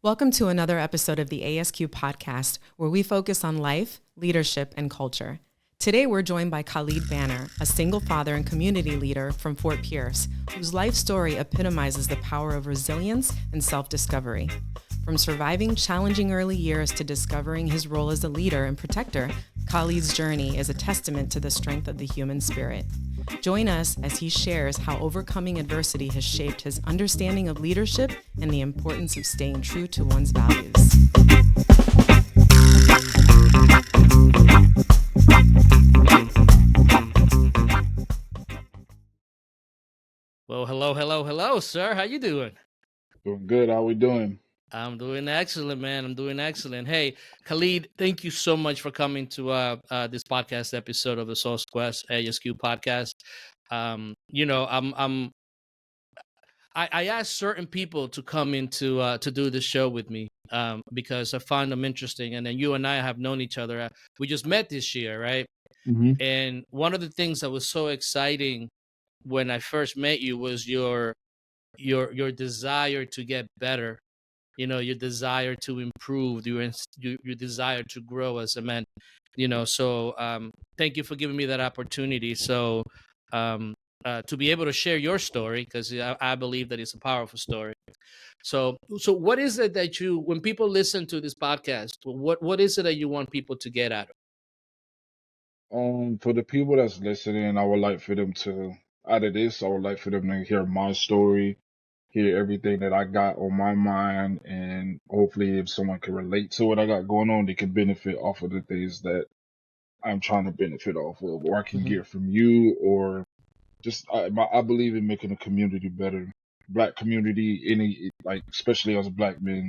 Welcome to another episode of the ASQ podcast, where we focus on life, leadership, and culture. Today, we're joined by Khalid Banner, a single father and community leader from Fort Pierce, whose life story epitomizes the power of resilience and self-discovery. From surviving challenging early years to discovering his role as a leader and protector, Khalid's journey is a testament to the strength of the human spirit. Join us as he shares how overcoming adversity has shaped his understanding of leadership and the importance of staying true to one's values. Well, hello, sir. How you doing? Doing good. How we doing? I'm doing excellent, man. I'm doing excellent. Hey, Khalid, thank you so much for coming to this podcast episode of the Source Quest ASQ podcast. I asked certain people to come in to do this show with me because I find them interesting. And then you and I have known each other. We just met this year, right? Mm-hmm. And one of the things that was so exciting when I first met you was your desire to get better. You know, your desire to improve, your desire to grow as a man. So thank you for giving me that opportunity. So to be able to share your story, because I believe that it's a powerful story. So what is it that when people listen to this podcast, what is it that you want people to get out of? For the people that's listening, I would like for them to, out of this, I would like for them to hear my story, hear everything that I got on my mind, and hopefully if someone can relate to what I got going on, they can benefit off of the things that I'm trying to benefit off of, or I can Mm-hmm. get from you, or just, I believe in making the community better. Black community, especially as a black man,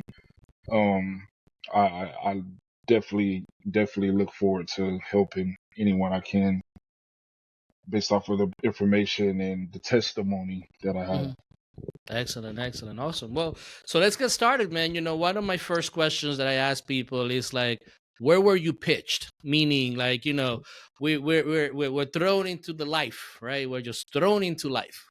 um, I definitely look forward to helping anyone I can based off of the information and the testimony that I have. Mm-hmm. Excellent, awesome. Well, so let's get started, man. One of my first questions that I ask people is like, where were you pitched? Meaning, like, we're thrown into the life, right? We're just thrown into life.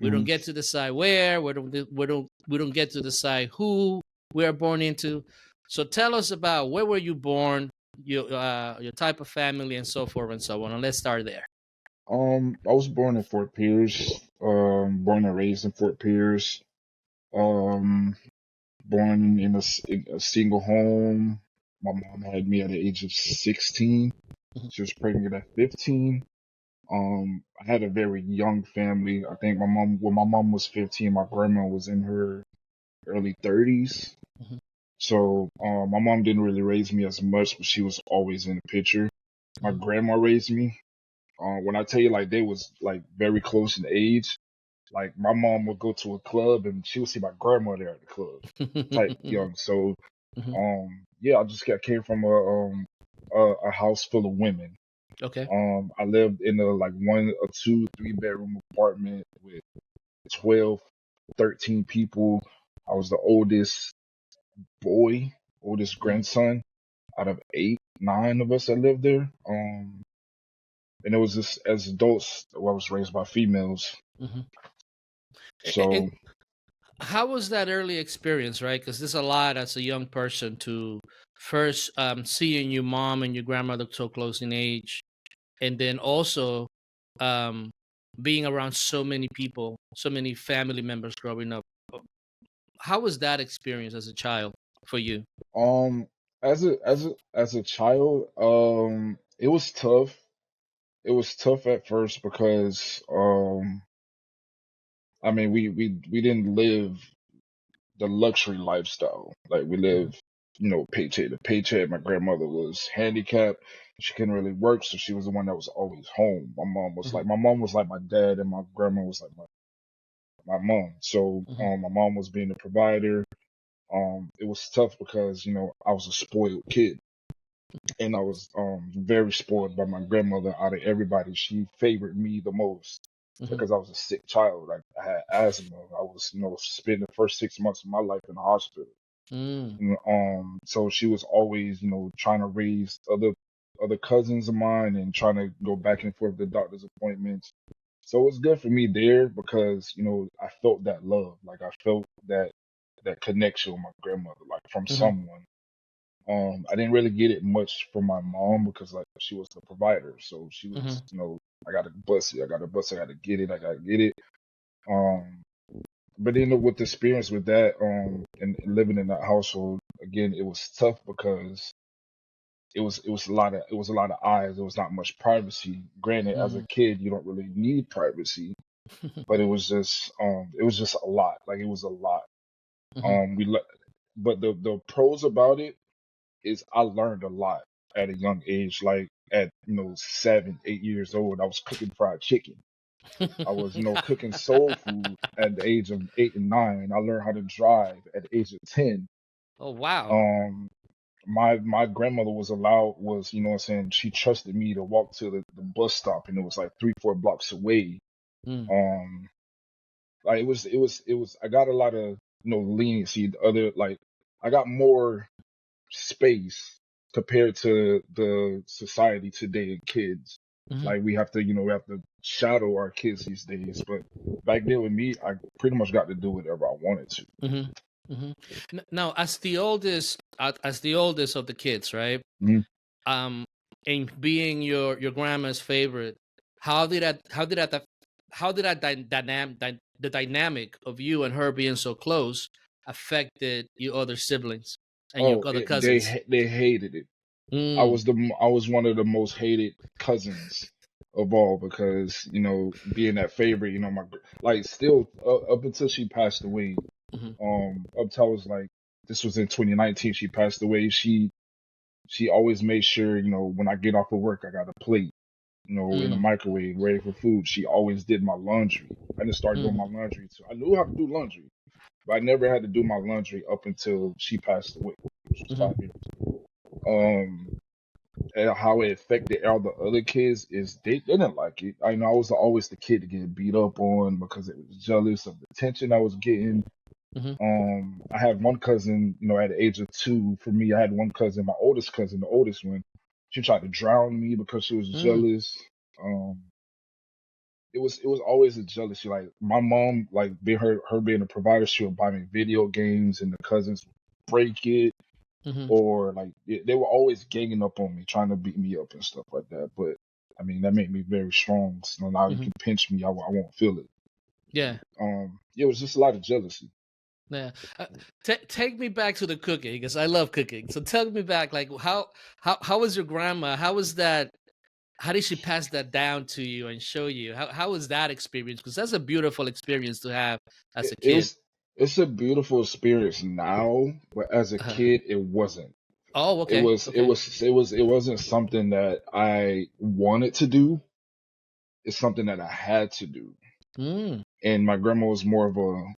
We don't Mm-hmm. get to decide where. We don't get to decide who we are born into. So tell us about where were you born, your type of family, and so forth and so on. And let's start there. I was born in Fort Pierce, born and raised in Fort Pierce, um, born in a single home. My mom had me at the age of 16. Mhm. She was pregnant at 15. I had a very young family. I think when my mom was 15, my grandma was in her early 30s. Mhm. So, my mom didn't really raise me as much, but she was always in the picture. My Mhm. grandma raised me. When I tell you, like, they was like very close in age. Like, my mom would go to a club and she would see my grandma there at the club, type young. So, Mhm. yeah, I came from a house full of women. Okay. I lived in a like one, a two, 3 bedroom apartment with 12, 13 people. I was the oldest boy, oldest Mhm. grandson out of 8, 9 of us that lived there. And it was just as adults, I was raised by females. Mhm. And So, how was that early experience, right? Because there's a lot as a young person to first seeing your mom and your grandmother so close in age, and then also um, being around so many people, so many family members growing up. How was that experience as a child for you? um, as a child, it was tough. It was tough at first because, I mean, we didn't live the luxury lifestyle. Like we Mhm. live, paycheck to paycheck. My grandmother was handicapped. She couldn't really work, so she was the one that was always home. Mhm. My mom was like my dad, and my grandma was like my mom. So, Mhm. my mom was being the provider. It was tough because, I was a spoiled kid, and I was very spoiled by my grandmother. Out of everybody, she favored me the most Mhm. because I was a sick child. Like I had asthma. I was, spending the first 6 months of my life in the hospital. Mm. So she was always, trying to raise other cousins of mine and trying to go back and forth to doctor's appointments. So it was good for me there because, I felt that love. Like I felt that connection with my grandmother, like from someone. I didn't really get it much from my mom because like she was the provider, so she was, I got to bust it, I got to bust it, I got to get it, I got to get it. But then with the experience with that, and living in that household again, it was tough because it was a lot of eyes. There was not much privacy. Granted, as a kid, you don't really need privacy, but it was just a lot. Like it was a lot. But the pros about it is I learned a lot at a young age. Like at 7, 8 years old, I was cooking fried chicken. I was cooking soul food at the age of 8 and 9. I learned how to drive at the age of 10. Oh wow. Um, my grandmother was you know what I'm saying, she trusted me to walk to the bus stop, and it was like 3, 4 blocks away. Mm. Um, like it was I got a lot of leniency. I got more space compared to the society today and kids. Like we have to shadow our kids these days. But back then with me, I pretty much got to do whatever I wanted to. Now, as the oldest of the kids, right? Mhm. And being your grandma's favorite, the dynamic of you and her being so close affected your other siblings and your Oh, other they cousins? they hated it. Mm, I was one of the most hated cousins of all because being that favorite, my like still up until she passed away. mhm, Up till I was like, this was in 2019. She passed away. She always made sure when I get off of work, I got a plate, in the mm, microwave ready for food. She always did my laundry. I didn't start doing my mm, laundry too. I knew how to do laundry, but I never had to do my laundry up until she passed away, which was mhm, 5 years. Um, and how it affected all the other kids is they didn't like it. I know I was always the kid to get beat up on because it was jealous of the attention I was getting. mhm, I had one cousin, at the age of 2. For me, I had one cousin, my oldest cousin, the oldest one. She tried to drown me because she was mm, jealous. Um, it was always a jealousy. Like my mom, like being her being a provider, she would buy me video games, and the cousins would break it, mhm, or like they were always ganging up on me, trying to beat me up and stuff like that. But I mean, that made me very strong. So now you mhm. can pinch me, I won't feel it. Yeah. It was just a lot of jealousy. Yeah. Take me back to the cooking because I love cooking. So tell me back, like how was your grandma? How was that? How did she pass that down to you and show you? How was that experience? Because that's a beautiful experience to have as it, a it kid. was it's a beautiful experience now, but as a Uh-huh. kid, it wasn't. Oh, It okay, was it okay. was it was it wasn't something that I wanted to do. It's something that I had to do. Mm, And my grandma was more of a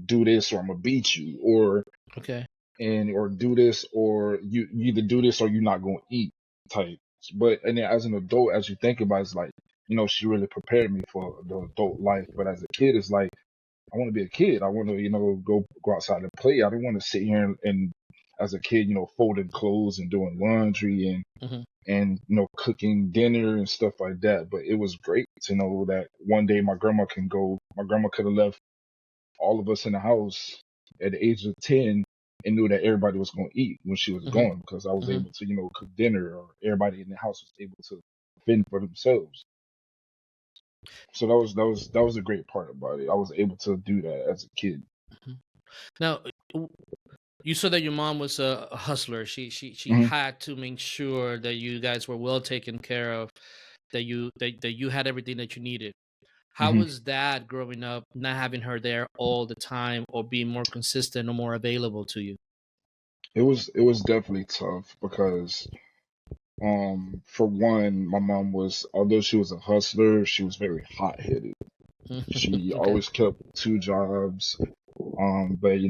do this or I'm gonna beat you, okay. or do this or you either do this or you're not gonna eat type. But and then as an adult, as you think about it, it's like, she really prepared me for the adult life. But as a kid, it's like I want to be a kid. I want to, go outside and play. I don't want to sit here and as a kid, folding clothes and doing laundry Hmm. and cooking dinner and stuff like that. But it was great to know that one day my grandma can go. My grandma could have left all of us in the house at the age of 10 and knew that everybody was going to eat when she was Hmm. gone because I was Hmm. able to, cook dinner, or everybody in the house was able to fend for themselves. So that was a great part about it. I was able to do that as a kid. Now, you said that your mom was a hustler. She Hmm. had to make sure that you guys were well taken care of, that you had everything that you needed. How Hmm. was that growing up, not having her there all the time or being more consistent or more available to you? It was definitely tough because for one, my mom was, although she was a hustler, she was very hot headed. She Okay. always kept 2 jobs. But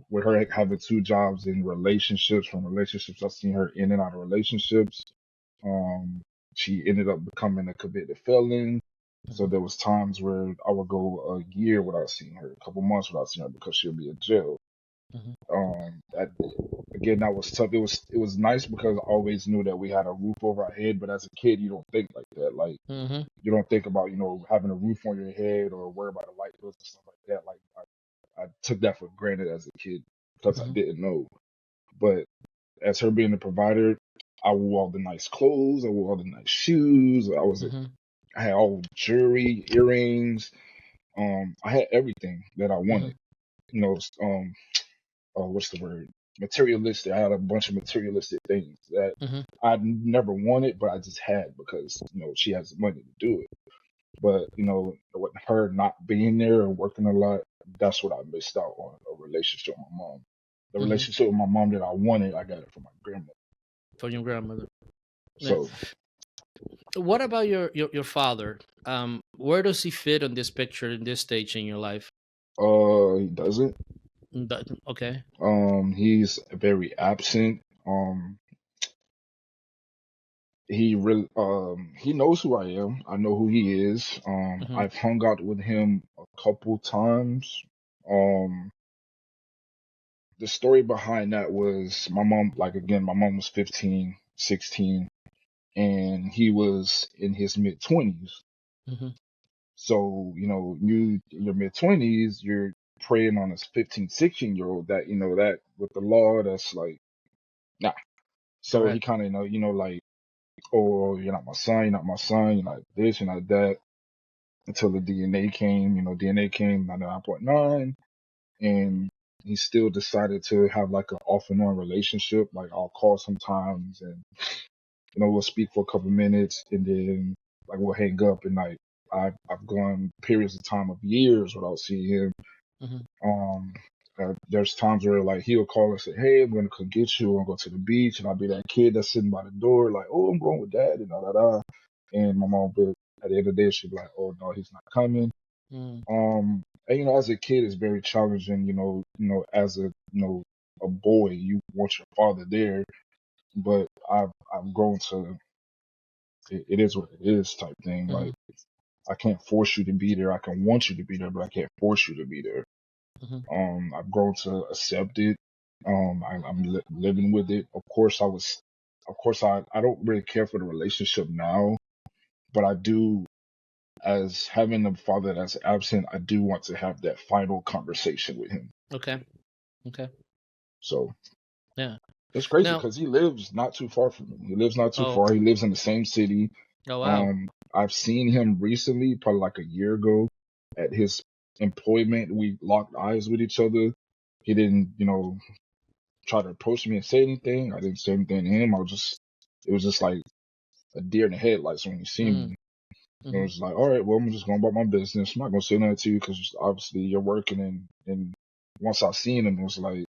with her having 2 jobs in relationships, from relationships, I've seen her in and out of relationships. Um, she ended up becoming a convicted felon. So Hmm. there was times where I would go a year without seeing her, a couple months without seeing her because she'll be in jail. Hmm. That again, that was tough. It was nice because I always knew that we had a roof over our head. But as a kid, you don't think like that. Like Hmm. you don't think about having a roof on your head or worry about the light bills and stuff like that. Like I took that for granted as a kid because I Mm-hmm. didn't know. But as her being a provider, I wore all the nice clothes, I wore all the nice shoes. Mm-hmm. I had all the jewelry, earrings. I had everything that I Mm-hmm. wanted. You know, what's the word? Materialistic. I had a bunch of materialistic things that Mm-hmm. I never wanted, but I just had because she has the money to do it. But with her not being there and working a lot, that's what I missed out on, a relationship with my mom. The Mm-hmm. relationship with my mom that I wanted, I got it from my grandmother. For your grandmother. Yeah. So, What about your father? Where does he fit on this picture in this stage in your life? he doesn't. Okay. He's very absent. He knows who I am. I know who he is. Mm-hmm. I've hung out with him a couple times. Um, the story behind that was my mom, like again, my mom was 15, 16, and he was in his mid 20s. Mm-hmm. So, in your mid 20s, you're preying on a 15, 16-year-old that, that with the law, that's like, nah. So he Correct. kind of, like, oh, you're not my son, you're not my son, you're not this, you're not that. Until the DNA came, DNA came 99.9, and he still decided to have like an off and on relationship. Like I'll call sometimes and, we'll speak for a couple minutes and then like we'll hang up and like I've gone periods of time of years without seeing him. Mm-hmm. There's times where like he'll call and say, "Hey, I'm gonna come get you. I'm gonna go to the beach," and I'll be that kid that's sitting by the door, like, "Oh, I'm going with dad," and da da da. And my mom, but at the end of the day, she'd be like, "Oh no, he's not coming." And as a kid, it's very challenging. As a boy, you want your father there, but I've grown to it is what it is type thing. Mm-hmm. Like I can't force you to be there. I can want you to be there, but I can't force you to be there. Mm-hmm. I've grown to accept it. I'm living with it. Of course, I don't really care for the relationship now, but I do, as having a father that's absent, I do want to have that final conversation with him. Okay. Okay. So Yeah. it's crazy Now. because he lives not too far from me. He lives not too Oh. far. He lives in the same city. Oh wow. I've seen him recently, probably like a year ago, at his employment. We locked eyes with each other. He didn't, try to approach me and say anything. I didn't say anything to him. It was just like a deer in the headlights when you see Mm-hmm. me. It was like, all right, well, I'm just going about my business. I'm not going to say nothing to you because obviously you're working. And once I seen him, it was like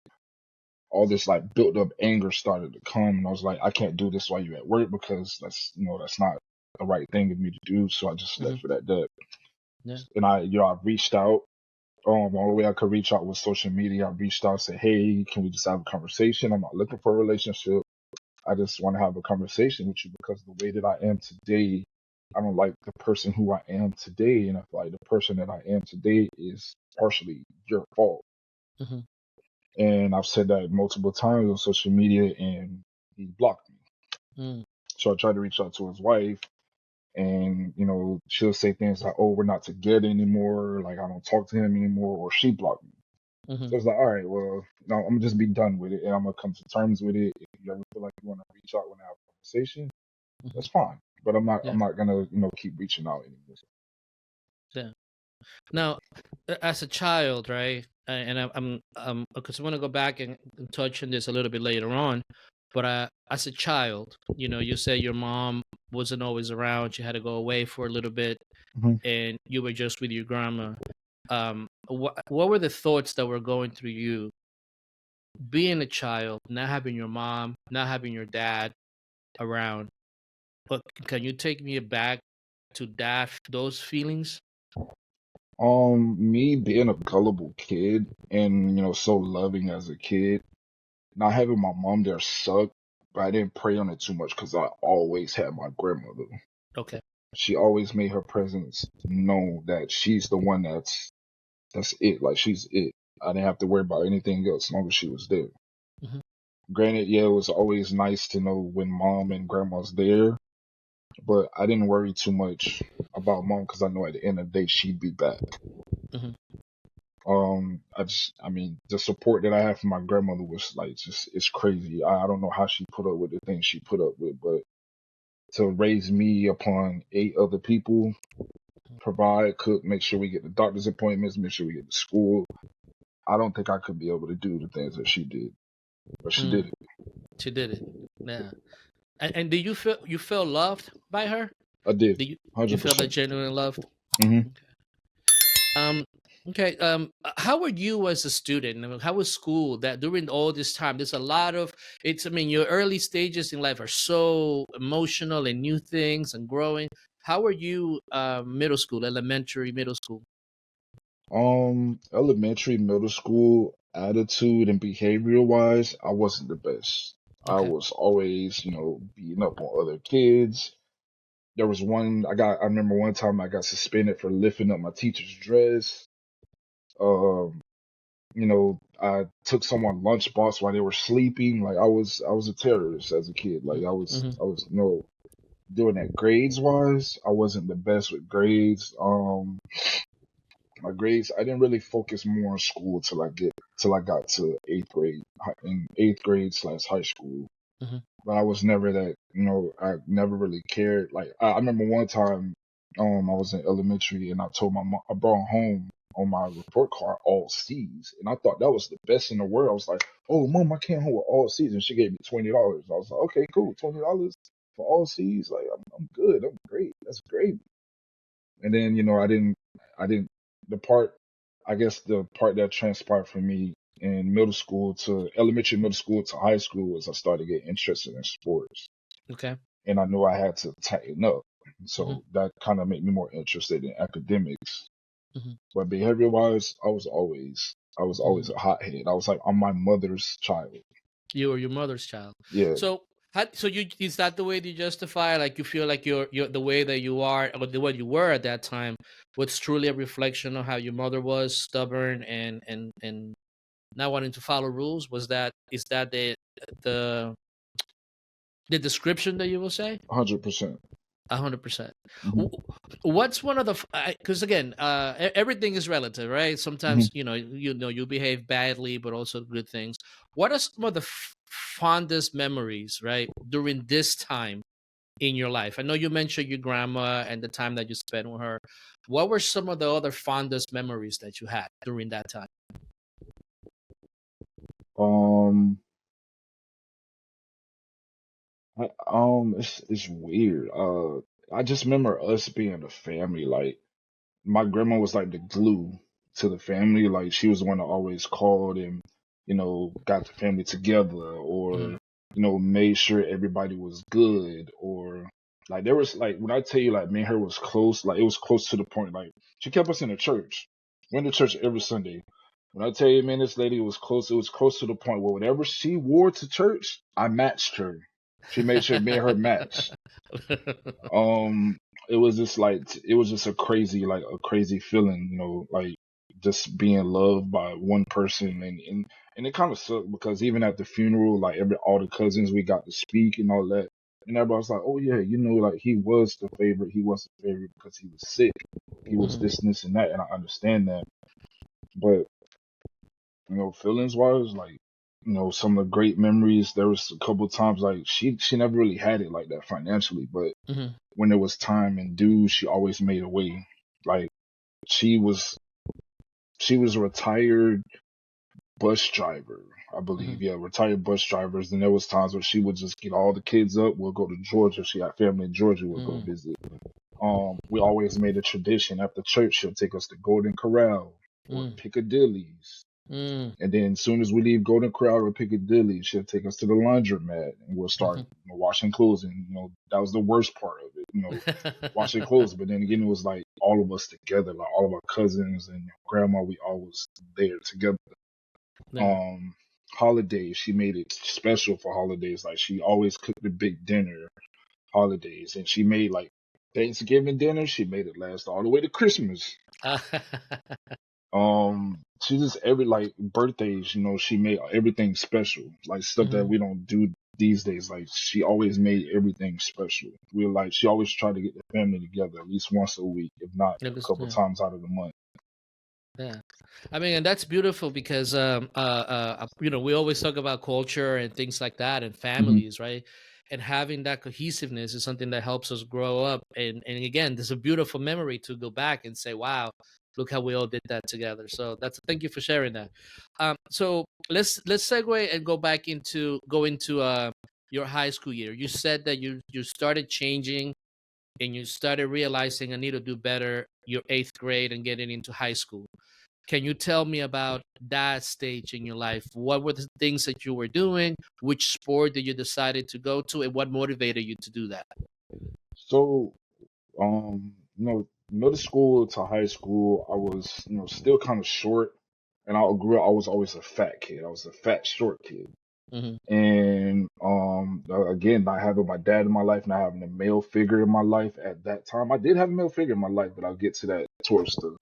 all this like built up anger started to come. And I was like, I can't do this while you're at work because that's not the right thing of me to do. So I just Mm-hmm. left it at that. Yeah. And I reached out. The only way I could reach out was social media. I reached out and said, hey, can we just have a conversation? I'm not looking for a relationship. I just want to have a conversation with you because the way that I am today, I don't like the person who I am today. And I feel like the person that I am today is partially your fault. Mm-hmm. And I've said that multiple times on social media and he blocked me. Mm-hmm. So I tried to reach out to his wife and, she'll say things like, oh, we're not together anymore. Like I don't talk to him anymore, or she blocked me. Mm-hmm. So it's like, all right, well, no, I'm gonna just be done with it and I'm gonna come to terms with it. If you ever feel like you want to reach out, want to have a conversation, Mm-hmm. that's fine. But I'm Yeah. not gonna, keep reaching out anymore. Yeah. Now, as a child, right? And I'm because I want to go back and touch on this a little bit later on. But as a child, you say your mom wasn't always around. You had to go away for a little bit, Mm-hmm. and you were just with your grandma. What were the thoughts that were going through you being a child, not having your mom, not having your dad around? But can you take me back to those feelings? Me being a gullible kid and so loving as a kid, not having my mom there sucked, but I didn't prey on it too much because I always had my grandmother. Okay. She always made her presence known that she's the one that's it. Like she's it. I didn't have to worry about anything else as long as she was there. Mm-hmm. Granted, yeah, it was always nice to know when mom and grandma's there, but I didn't worry too much about mom because I know at the end of the day she'd be back. Mm-hmm. I mean, the support that I have from my grandmother was like just it's crazy. I don't know how she put up with the things she put up with, but to raise me upon 8 other people, provide, cook, make sure we get the doctor's appointments, make sure we get to school. I don't think I could be able to do the things that she did, but she did Mm, it. she did it. Yeah. And do you feel loved by her? I did, Do you feel that 100%. genuine love? Hmm. Okay. Um, okay. How were you as a student? I mean, how was school that during all this time? There's a lot of it's. I mean, your early stages in life are so emotional and new things and growing. How were you? Middle school, elementary, middle school. Elementary, middle school, attitude and behavioral wise, I wasn't the best. I Okay. was always, beating up on other kids. There was I remember one time I got suspended for lifting up my teacher's dress. Um, I took someone's lunchbox while they were sleeping. Like I was a terrorist as a kid. Like Mm-hmm. I was, doing that grades wise. I wasn't the best with grades. My grades, I didn't really focus more on school till I got to 8th grade, in 8th grade / high school. Mm-hmm. But I was never that, I never really cared. Like I remember one time, I was in elementary and I told my mom, I brought home on my report card all C's, and I thought that was the best in the world. I was like, "Oh, mom, I came home with all C's," and she gave me $20. I was like, "Okay, cool, $20 for all C's. Like I'm good. I'm great. That's great." And then, I didn't, the part, I guess the part that transpired for me in middle school to elementary, middle school to high school was I started getting interested in sports, Okay. and I knew I had to tighten up. Mm-hmm. So that kind of made me more interested in academics. Mm-hmm. But behavior wise, I was always Mm-hmm. a hothead. I was like, I'm my mother's child. You were your mother's child. Yeah, So so you is that the way that you justify like you feel like you're the way that you are or the way you were at that time was truly a reflection of how your mother was stubborn and not wanting to follow rules? Was that is that the the description that you will say? 100%. 100%. Hmm. What's one of the because again, everything is relative, right? Hmm. Sometimes you behave badly, but also good things. What are some of the fondest memories, right, during this time in your life? I know you mentioned your grandma and the time that you spent with her. What were some of the other fondest memories that you had during that time? Um, it's weird. I just remember us being a family. Like my grandma was like the glue to the family. Like she was the one that always called and, got the family together, Mm-hmm. or, made sure everybody was good, or like there was like when I tell you like me and her was close, like it was close to the point like she kept us in the church. Went to church every Sunday. When I tell you, man, this lady was close. It was close to the point where whatever she wore to church, I matched her. She made sure me and her matched. Um, it was just like it was just a crazy feeling, like just being loved by one person, and it kind of sucked because even at the funeral, like all the cousins we got to speak and all that, and everybody was like, "Oh yeah, like he was the favorite. He was the favorite because he was sick. He was Mhm, this and this and that," and I understand that, but feelings wise, like. Some of the great memories. There was a couple of times like she never really had it like that financially, but mhm, when there was time and due, she always made a way. Like she was she was a retired bus driver, I mhm, believe. Yeah, retired bus drivers. And there was times where she would just get all the kids up. We'll go to Georgia. She had family in Georgia. We'll go mhm, visit. We always made a tradition after church. She'll take us to Golden Corral or mm, Piccadilly's. mm, And then as soon as we leave Golden Corral or Piccadilly, she'll take us to the laundromat and we'll start mhm. washing clothes. And that was the worst part of it. Washing clothes. But then again, it was like all of us together, like all of our cousins and grandma. We all was there together. Yeah. Um, Holidays, she made it special for holidays. Like she always cooked a big dinner holidays, and she made like Thanksgiving dinner. She made it last all the way to Christmas. She just every like birthdays, she made everything special, like stuff that Mhm. we don't do these days. Like she always made everything special. She always tried to get the family together at least once a week, if not It a was couple times out of the month. yeah. I mean, and that's beautiful because we always talk about culture and things like that and Hmm. families, right? And having that cohesiveness is something that helps us grow up. And again, there's a beautiful memory to go back and say, wow, look how we all did that together. So that's thank you for sharing that. So let's segue and go into your high school year. You said that you started changing and you started realizing I need to do better your eighth grade and getting into high school. Can you tell me about that stage in your life? What were the things that you were doing? Which sport did you decided to go to, and what motivated you to do that? So, middle school to high school, I was, still kind of short, and I was always a fat kid. I was a fat, short kid. Hmm. And again, not having my dad in my life, not having a male figure in my life at that time. I did have a male figure in my life, but I'll get to that towards the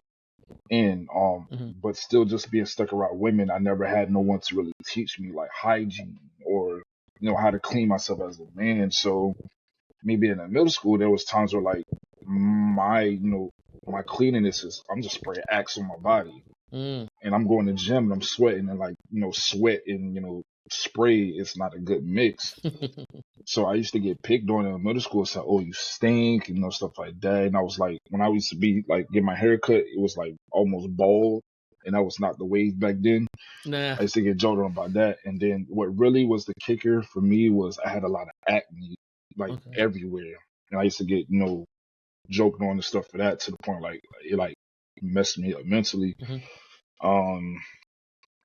end. Hmm. But still just being stuck around women, I never had no one to really teach me like hygiene or how to clean myself as a man. So me being in middle school, there was times where like my cleanliness is I'm just spraying Axe on my body Mm. and I'm going to the gym and I'm sweating and like, sweat and, spray is not a good mix. So I used to get picked on in middle school, say, "Oh, you stink," and stuff like that. And I was like, when I used to be like get my hair cut, it was like almost bald, and that was not the wave back then. Nah. I used to get joked on about that. And then what really was the kicker for me was I had a lot of acne, like Okay. everywhere, and I used to get joked on and stuff for that to the point like it like messed me up mentally. Hmm. Um,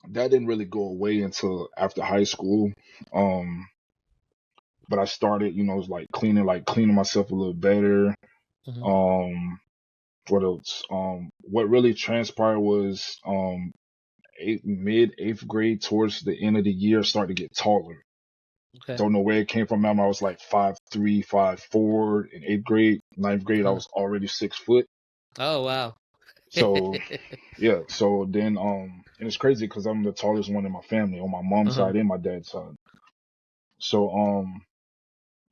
that didn't really go away until after high school. Um, but I started, like cleaning myself a little better. Hmm. Um, what else? What really transpired was mid eighth grade towards the end of the year, I started to get taller. Okay. Don't know where it came from. I was like 5'3", 5'4" in eighth grade. Ninth grade, I Uh-huh. was already 6 foot. Oh wow. So yeah. So then and it's crazy because I'm the tallest one in my family on my mom's Uh-huh. side and my dad's side. So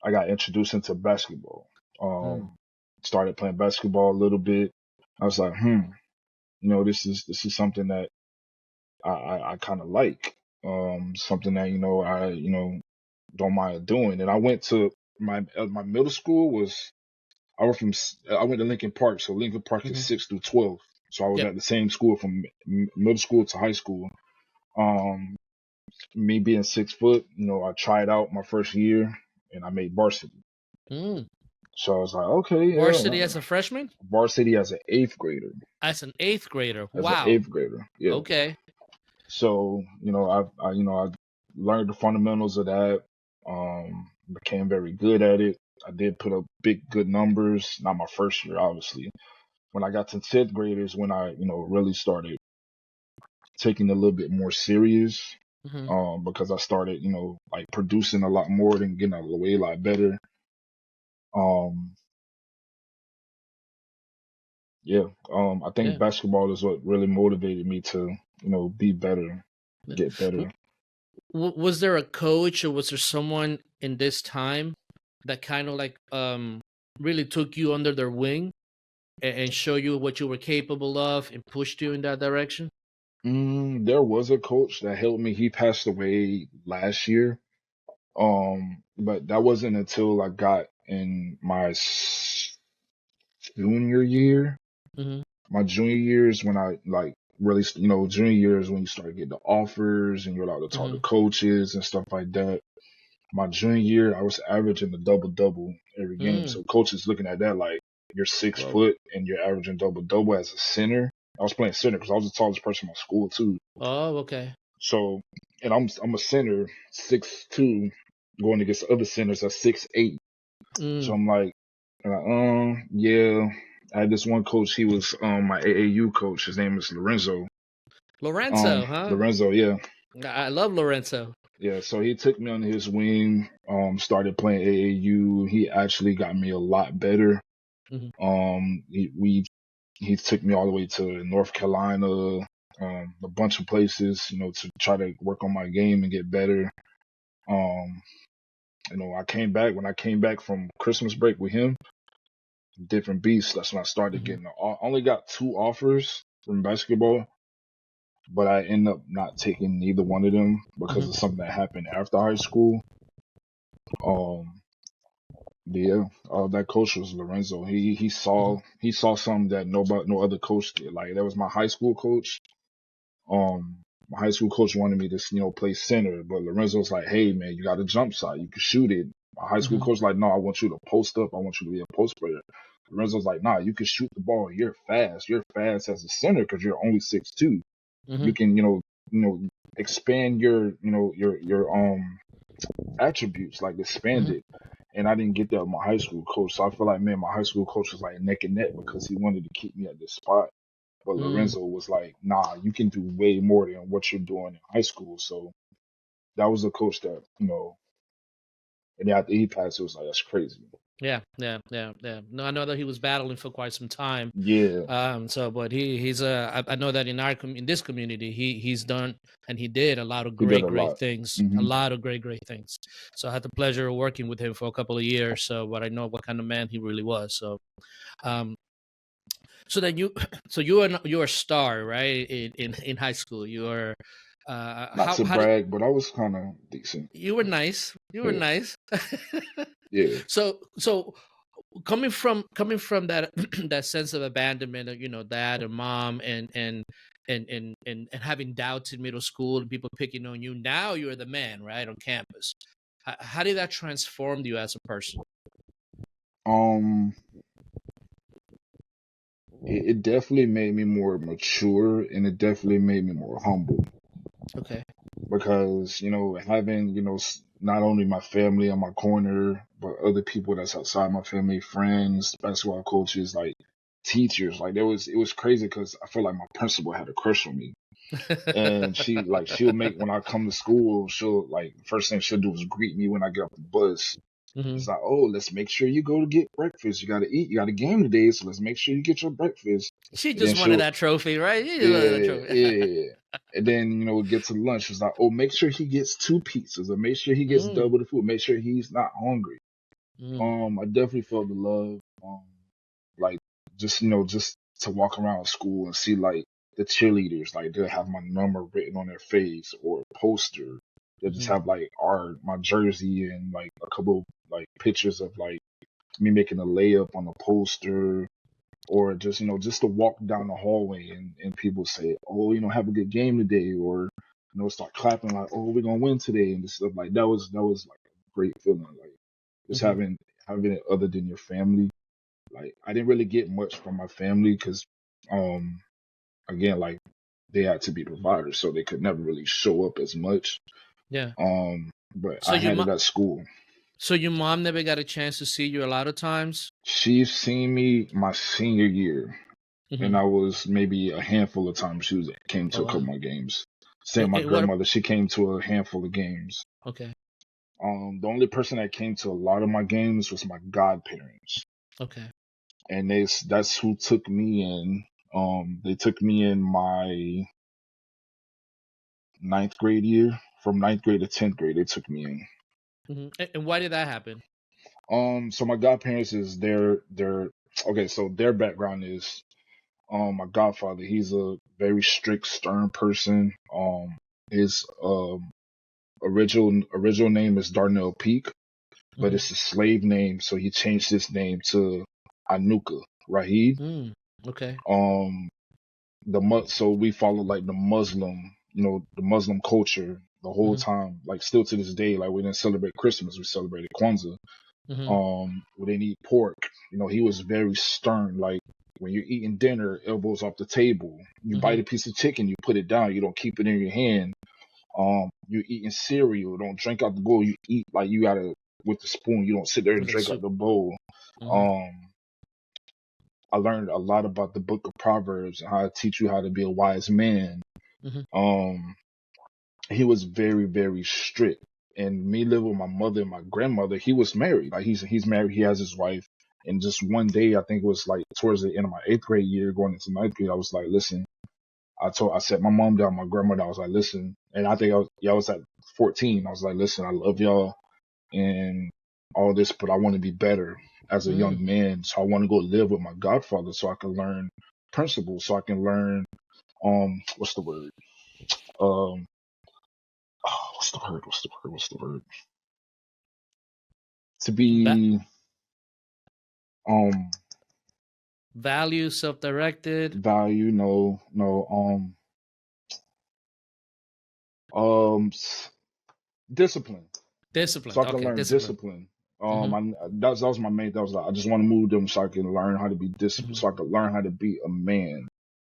I got introduced into basketball. Mm. Started playing basketball a little bit. I was like, this is something that I kind of like. Something that I don't mind doing. And I went to my middle school was I went to Lincoln Park, so Lincoln Park is Hmm. 6 through 12. So I was Yep. at the same school from middle school to high school. Um, Me being 6 foot, I tried out my first year and I made varsity. Mm. So I was like, okay, yeah, Varsity as a freshman? varsity as an eighth grader, As an eighth grader. as an Wow. eighth grader, yeah. Okay. So I learned the fundamentals of that. Became very good at it. I did put up big good numbers. Not my first year, obviously. When I got to 10th grade is when I really started taking it a little bit more serious. Hmm. Because I started like producing a lot more and getting away a lot better. Um, yeah. I think Yeah. basketball is what really motivated me to be better, Yeah. get better. Was there a coach or was there someone in this time that kind of like really took you under their wing and show you what you were capable of and pushed you in that direction? There was a coach that helped me. He passed away last year. But that wasn't until I got in my junior year. Hmm. My junior year is when I like really, junior year is when you start getting the offers and you're allowed to talk to Hmm. coaches and stuff like that. My junior year, I was averaging a double double every game. Mm. So coaches looking at that like you're six Whoa. foot and you're averaging double double as a center. I was playing center because I was the tallest person in my school too. Oh, okay. So, and I'm a center, 6'2", going against other centers at 6'8". So Mm. I'm like, yeah. I had this one coach. He was my AAU coach. His name is Lorenzo. Lorenzo, huh? Lorenzo, yeah, I love Lorenzo. yeah. So he took me under his wing. Started playing AAU. He actually got me a lot better. Hmm. He took me all the way to North Carolina, a bunch of places, to try to work on my game and get better. Um, I came back when I came back from Christmas break with him, different beast. That's when I started Hmm. getting. I only got 2 offers from basketball, but I ended up not taking neither one of them because of Mm-hmm. something that happened after high school. Um, yeah, that coach was Lorenzo. Mm-hmm. He saw something that no other coach did. Like that was my high school coach. My high school coach wanted me to, play center, but Lorenzo was like, "Hey, man, you got a jump shot. You can shoot it." My high school Mm-hmm. coach was like, "No, I want you to post up. I want you to be a post player." Lorenzo's like, "Nah, you can shoot the ball. You're fast. You're fast as a center because you're only 6'2". Mm-hmm. You can, expand your attributes, like expand Mm-hmm. it." And I didn't get that with my high school coach. So I feel like, man, my high school coach was like neck and neck because he wanted to keep me at this spot. But Mm. Lorenzo was like, nah, you can do way more than what you're doing in high school. So that was the coach that, and after he passed, it was like, that's crazy. Yeah, yeah, yeah, yeah. No, I know that he was battling for quite some time. Yeah, So, but I know that in in this community, he's done and he did a lot of he did a great lot. things, a Hmm. lot of great things. So I had the pleasure of working with him for a couple of years. So, but I know what kind of man he really was. So, um, so then so you are a star, right? In high school, you are. Not to How did brag, but I was kind of decent. you were nice? You were Yeah, nice. yeah. So coming from that that sense of abandonment of dad and mom and having doubts in middle school and people picking on you, now you're the man, right, on campus. How did that transform you as a person? Um, it definitely made me more mature, and it definitely made me more humble. Okay. Because having not only my family on my corner but other people that's outside my family, friends, basketball coaches, like teachers, like it was crazy because I feel like my principal had a crush on me. And she'll make, when I come to school, she'll like, first thing she'll do is greet me when I get off the bus. Hmm. It's like, oh, let's make sure you go to get breakfast. You got to eat. You got a game today, so let's make sure you get your breakfast. She And then just wanted she'll, that trophy, right? She just wanted that yeah, trophy. yeah. And then, we get to lunch. It's like, oh, make sure he gets 2 pizzas, or make sure he gets Mm, double the food. Make sure he's not hungry. mm, I definitely felt the love. Like just to walk around school and see like the cheerleaders, like they'll have my number written on their face or a poster. They'll just hmm, have like my jersey and like a couple like pictures of like me making a layup on a poster, or just just to walk down the hallway and people say, oh, have a good game today, or start clapping like, oh, we're gonna win today, and stuff like that was like a great feeling, like just hmm. having it other than your family. Like I didn't really get much from my family because um again, like they had to be providers, so they could never really show up as much. Yeah. But So I your had it mom, at school. so your mom never got a chance to see you a lot of times. She's seen me my senior year, and Hmm. I was maybe a handful of times she came Oh to a couple wow. of my games. Same my What? grandmother, she came to a handful of games. Okay. The only person that came to a lot of my games was my godparents, Okay. and that's who took me in. They took me in my ninth grade year. From ninth grade to 10th grade, they took me in. Hmm. And why did that happen? So my godparents is their okay. So their background is my godfather. He's a very strict, stern person. His original name is Darnell Peak, but Hmm. it's a slave name, so he changed his name to Anuka Rahid. Mm. Okay. Um, so we follow like the Muslim, the Muslim culture the whole Hmm. time. Like still to this day, like we didn't celebrate Christmas, we celebrated Kwanzaa. Hmm. When they need pork, he was very stern. Like when you're eating dinner, elbows off the table. You Hmm. bite a piece of chicken, you put it down. You don't keep it in your hand. You're eating cereal. Don't drink out the bowl. You eat like you gotta with the spoon. You don't sit there and With a drink out soup. the bowl. Hmm. Um, I learned a lot about the Book of Proverbs and how to teach you how to be a wise man. Hmm. Um, he was very, very strict. And me living with my mother and my grandmother, he was married. Like he's married, he has his wife. And just one day, I think it was like towards the end of my eighth grade year, going into ninth grade, I was like, listen, I set my mom down, my grandmother, I was like, listen, and I think I was at 14. I was like, listen, I love y'all and all this, but I want to be better as a young Mm. man. So I want to go live with my godfather so I can learn principles, so I can learn, what's the word? um what's the word? What's the word? To That be um value, self-directed, value, no, discipline. So disciplined. I can Okay, learn discipline. discipline. Mm-hmm. That was my main. That was like I just want to move them so I can learn how to be disciplined, Mm-hmm. so I could learn how to be a man.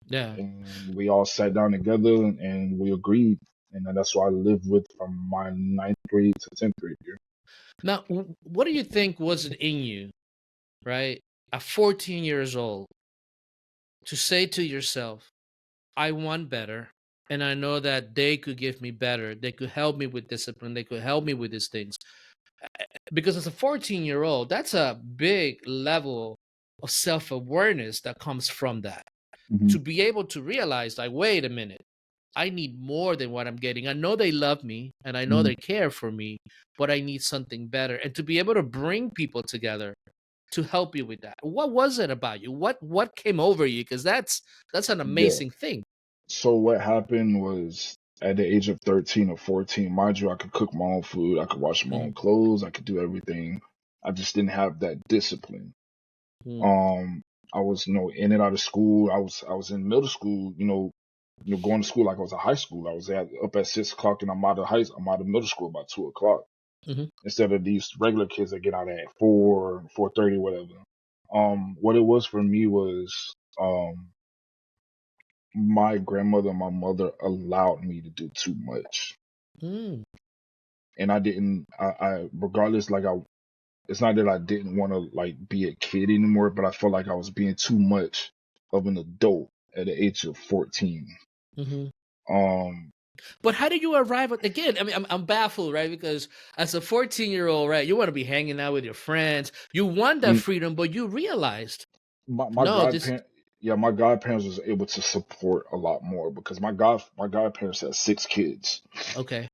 Yeah. And we all sat down together and we agreed, and then that's what I lived with from my ninth grade to 10th grade year. Now, what do you think was it in you, right, at 14 years old, to say to yourself, I want better, and I know that they could give me better. They could help me with discipline. They could help me with these things. Because as a 14-year-old, that's a big level of self-awareness that comes from that. Hmm. To be able to realize, like, wait a minute, I need more than what I'm getting. I know they love me and I know Hmm. they care for me, but I need something better. And to be able to bring people together to help you with that. What was it about you? What came over you? Because that's an Yeah. amazing thing. So what happened was at the age of 13 or 14, mind you, I could cook my own food, I could wash my own Mhm. clothes, I could do everything. I just didn't have that discipline. Mm. Um, I was, in and out of school. I was in middle school, going to school like I was in high school. I was up at 6 o'clock and I'm out of middle school by 2 o'clock. Mhm. Instead of these regular kids that get out at 4:30, whatever. What it was for me was, my grandmother and my mother allowed me to do too much. Mm. And I didn't, regardless, like it's not that I didn't want to like be a kid anymore, but I felt like I was being too much of an adult at the age of 14. Mhm. Um, But how did you arrive at, again? I mean, I'm baffled, right? Because as a 14-year-old, right, you want to be hanging out with your friends. You want that mm, freedom, but you realized, my no, this godparent, yeah, my godparents was able to support a lot more because my godparents had 6 kids. okay.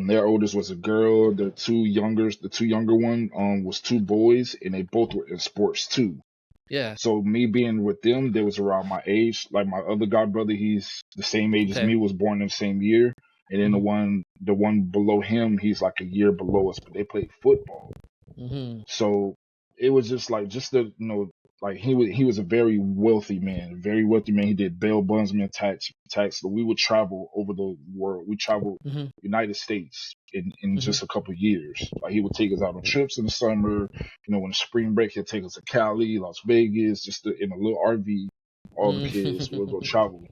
Their oldest was a girl. The two younger one, was 2 boys, and they both were in sports too. Yeah. So me being with them, they was around my age. Like my other god brother, he's the same age as Okay. me, was born in the same year. And then Mhm. the one below him, he's like a year below us, but they played football. Mhm. So it was just like like he was a very wealthy man. He did bail bondsman tax. So we would travel over the world. We traveled Mhm. United States in Mhm. just a couple of years. Like he would take us out on trips in the summer. When the spring break, he'd take us to Cali, Las Vegas, in a little RV. All the kids would go Mhm. travel.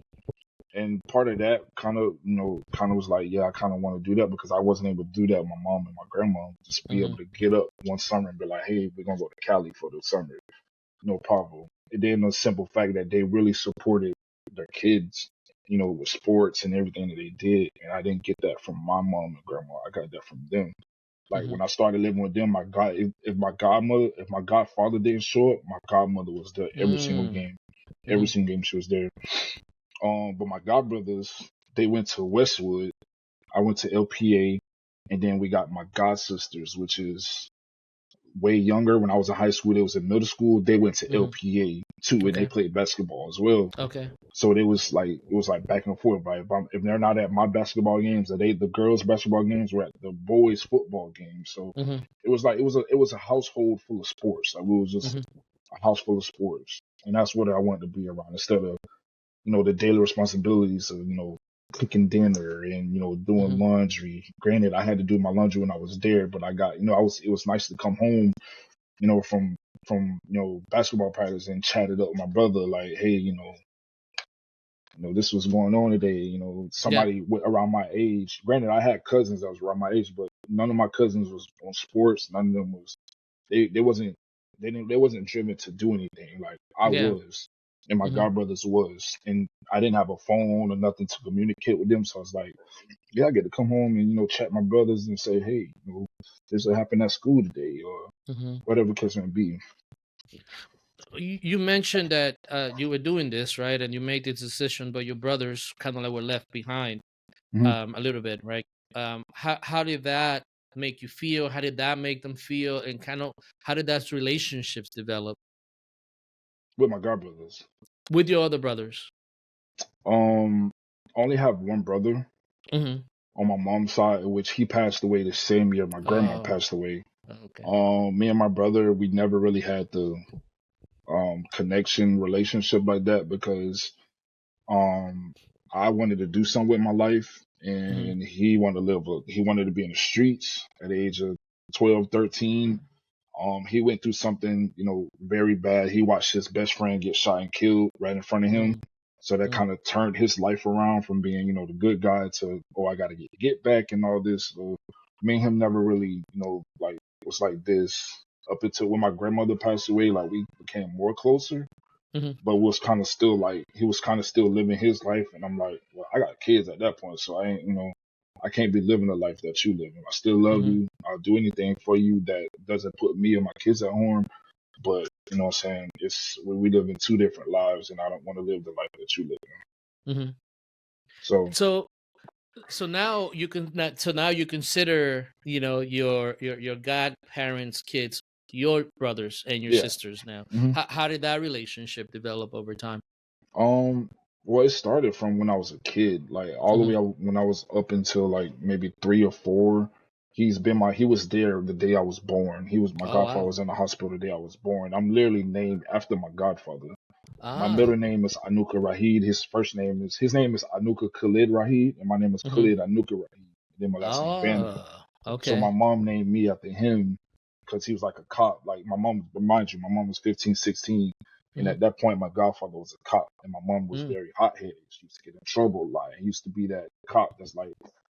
And part of that kind of was like, yeah, I kind of want to do that because I wasn't able to do that with my mom and my grandma. Just be able Mhm. to get up one summer and be like, hey, we're gonna go to Cali for the summer, no problem. And then the simple fact that they really supported their kids, with sports and everything that they did, and I didn't get that from my mom and grandma. I got that from them. Like Mhm. when I started living with them, if my godfather didn't show up, my godmother was there every single Mm. game. Every Mhm. single game she was there. But my godbrothers, they went to Westwood. I went to LPA, and then we got my god sisters, which is way younger. When I was in high school, they was in middle school. They went to Mhm. LPA too, and they Okay. played basketball as well. Okay. So it was like back and forth. Right? If they're not at my basketball games, the girls' basketball games were at the boys' football games. So Mhm. it was a household full of sports. Like we was just Mhm. a house full of sports, and that's what I wanted to be around instead of the daily responsibilities of, cooking dinner and, doing Mhm. laundry. Granted, I had to do my laundry when I was there, but it was nice to come home, from basketball practice and chat it up with my brother, like, hey, this was going on today. Yeah. Somebody around my age. Granted, I had cousins that was around my age, but none of my cousins was on sports. None of them was. They wasn't. They wasn't driven to do anything like I Yeah. was, and my Mhm. godbrothers was, and I didn't have a phone or nothing to communicate with them. So I was like, yeah, I get to come home and chat my brothers and say, hey, this will happen at school today or Mhm. whatever the case may be. You mentioned that you were doing this, right, and you made this decision, but your brothers kind of like were left behind, Hmm. a little bit, right? How did that make you feel? How did that make them feel? And kind of how did that relationships develop With my godbrothers. with your other brothers? Um, only have one brother Mm-hmm. on my mom's side, which he passed away the same year my grandma Oh, passed away. okay. Me and my brother, we never really had the connection relationship like that because um I wanted to do something with my life Mm-hmm. and he wanted to be in the streets at the age of 12, 13. He went through something, very bad. He watched his best friend get shot and killed right in front of him. So that Mm-hmm. kind of turned his life around from being, the good guy to, oh, I got to get back and all this. So me and him never really, like it was like this up until when my grandmother passed away. Like we became more closer, Mm-hmm. but was kind of still like he was kind of still living his life, and I'm like, well, I got kids at that point, so I ain't, I can't be living the life that you live in. I still love Mm-hmm. you. I'll do anything for you that doesn't put me or my kids at harm. But you know what I'm saying? It's we live in two different lives, and I don't want to live the life that you live in. Mm-hmm. So So now you consider, your godparents' kids your brothers and your yeah. sisters now. hmm How did that relationship develop over time? Um, well, it started from when I was a kid, like all the Mm-hmm. way when I was up until like maybe 3 or 4. He was there the day I was born. My Oh, godfather wow. was in the hospital the day I was born. I'm literally named after my godfather. My Ah. middle name is Anuka Rahid. His name is Anuka Khalid Rahid, and my name is Mm-hmm. Khalid Anuka Rahid. And then my last name Banner. Oh, So my okay. mom named me after him because he was like a cop. Like my mom, remind you, my mom was 15, 16. And Mm-hmm. at that point, my godfather was a cop. And my mom was Mm-hmm. very hot headed. She used to get in trouble a lot. He used to be that cop that's like,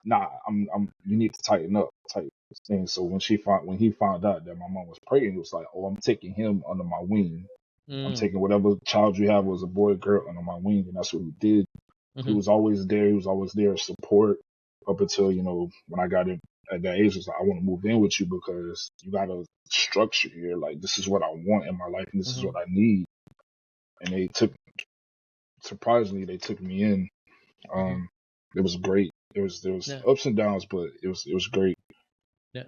nah, you need to tighten up, type thing. So when he found out that my mom was pregnant, he was like, oh, I'm taking him under my wing. I'm Mm-hmm. taking whatever child you have was a boy or girl under my wing. And that's what he did. He Mm-hmm. was always there. He was always there to support up until, when I got in at that age, it's like, I want to move in with you because you got a structure here. Like, this is what I want in my life and this is Mm-hmm. what I need. And surprisingly, they took me in. Mm-hmm. Um, it was great. There was Yeah. ups and downs, but it was great. Yeah.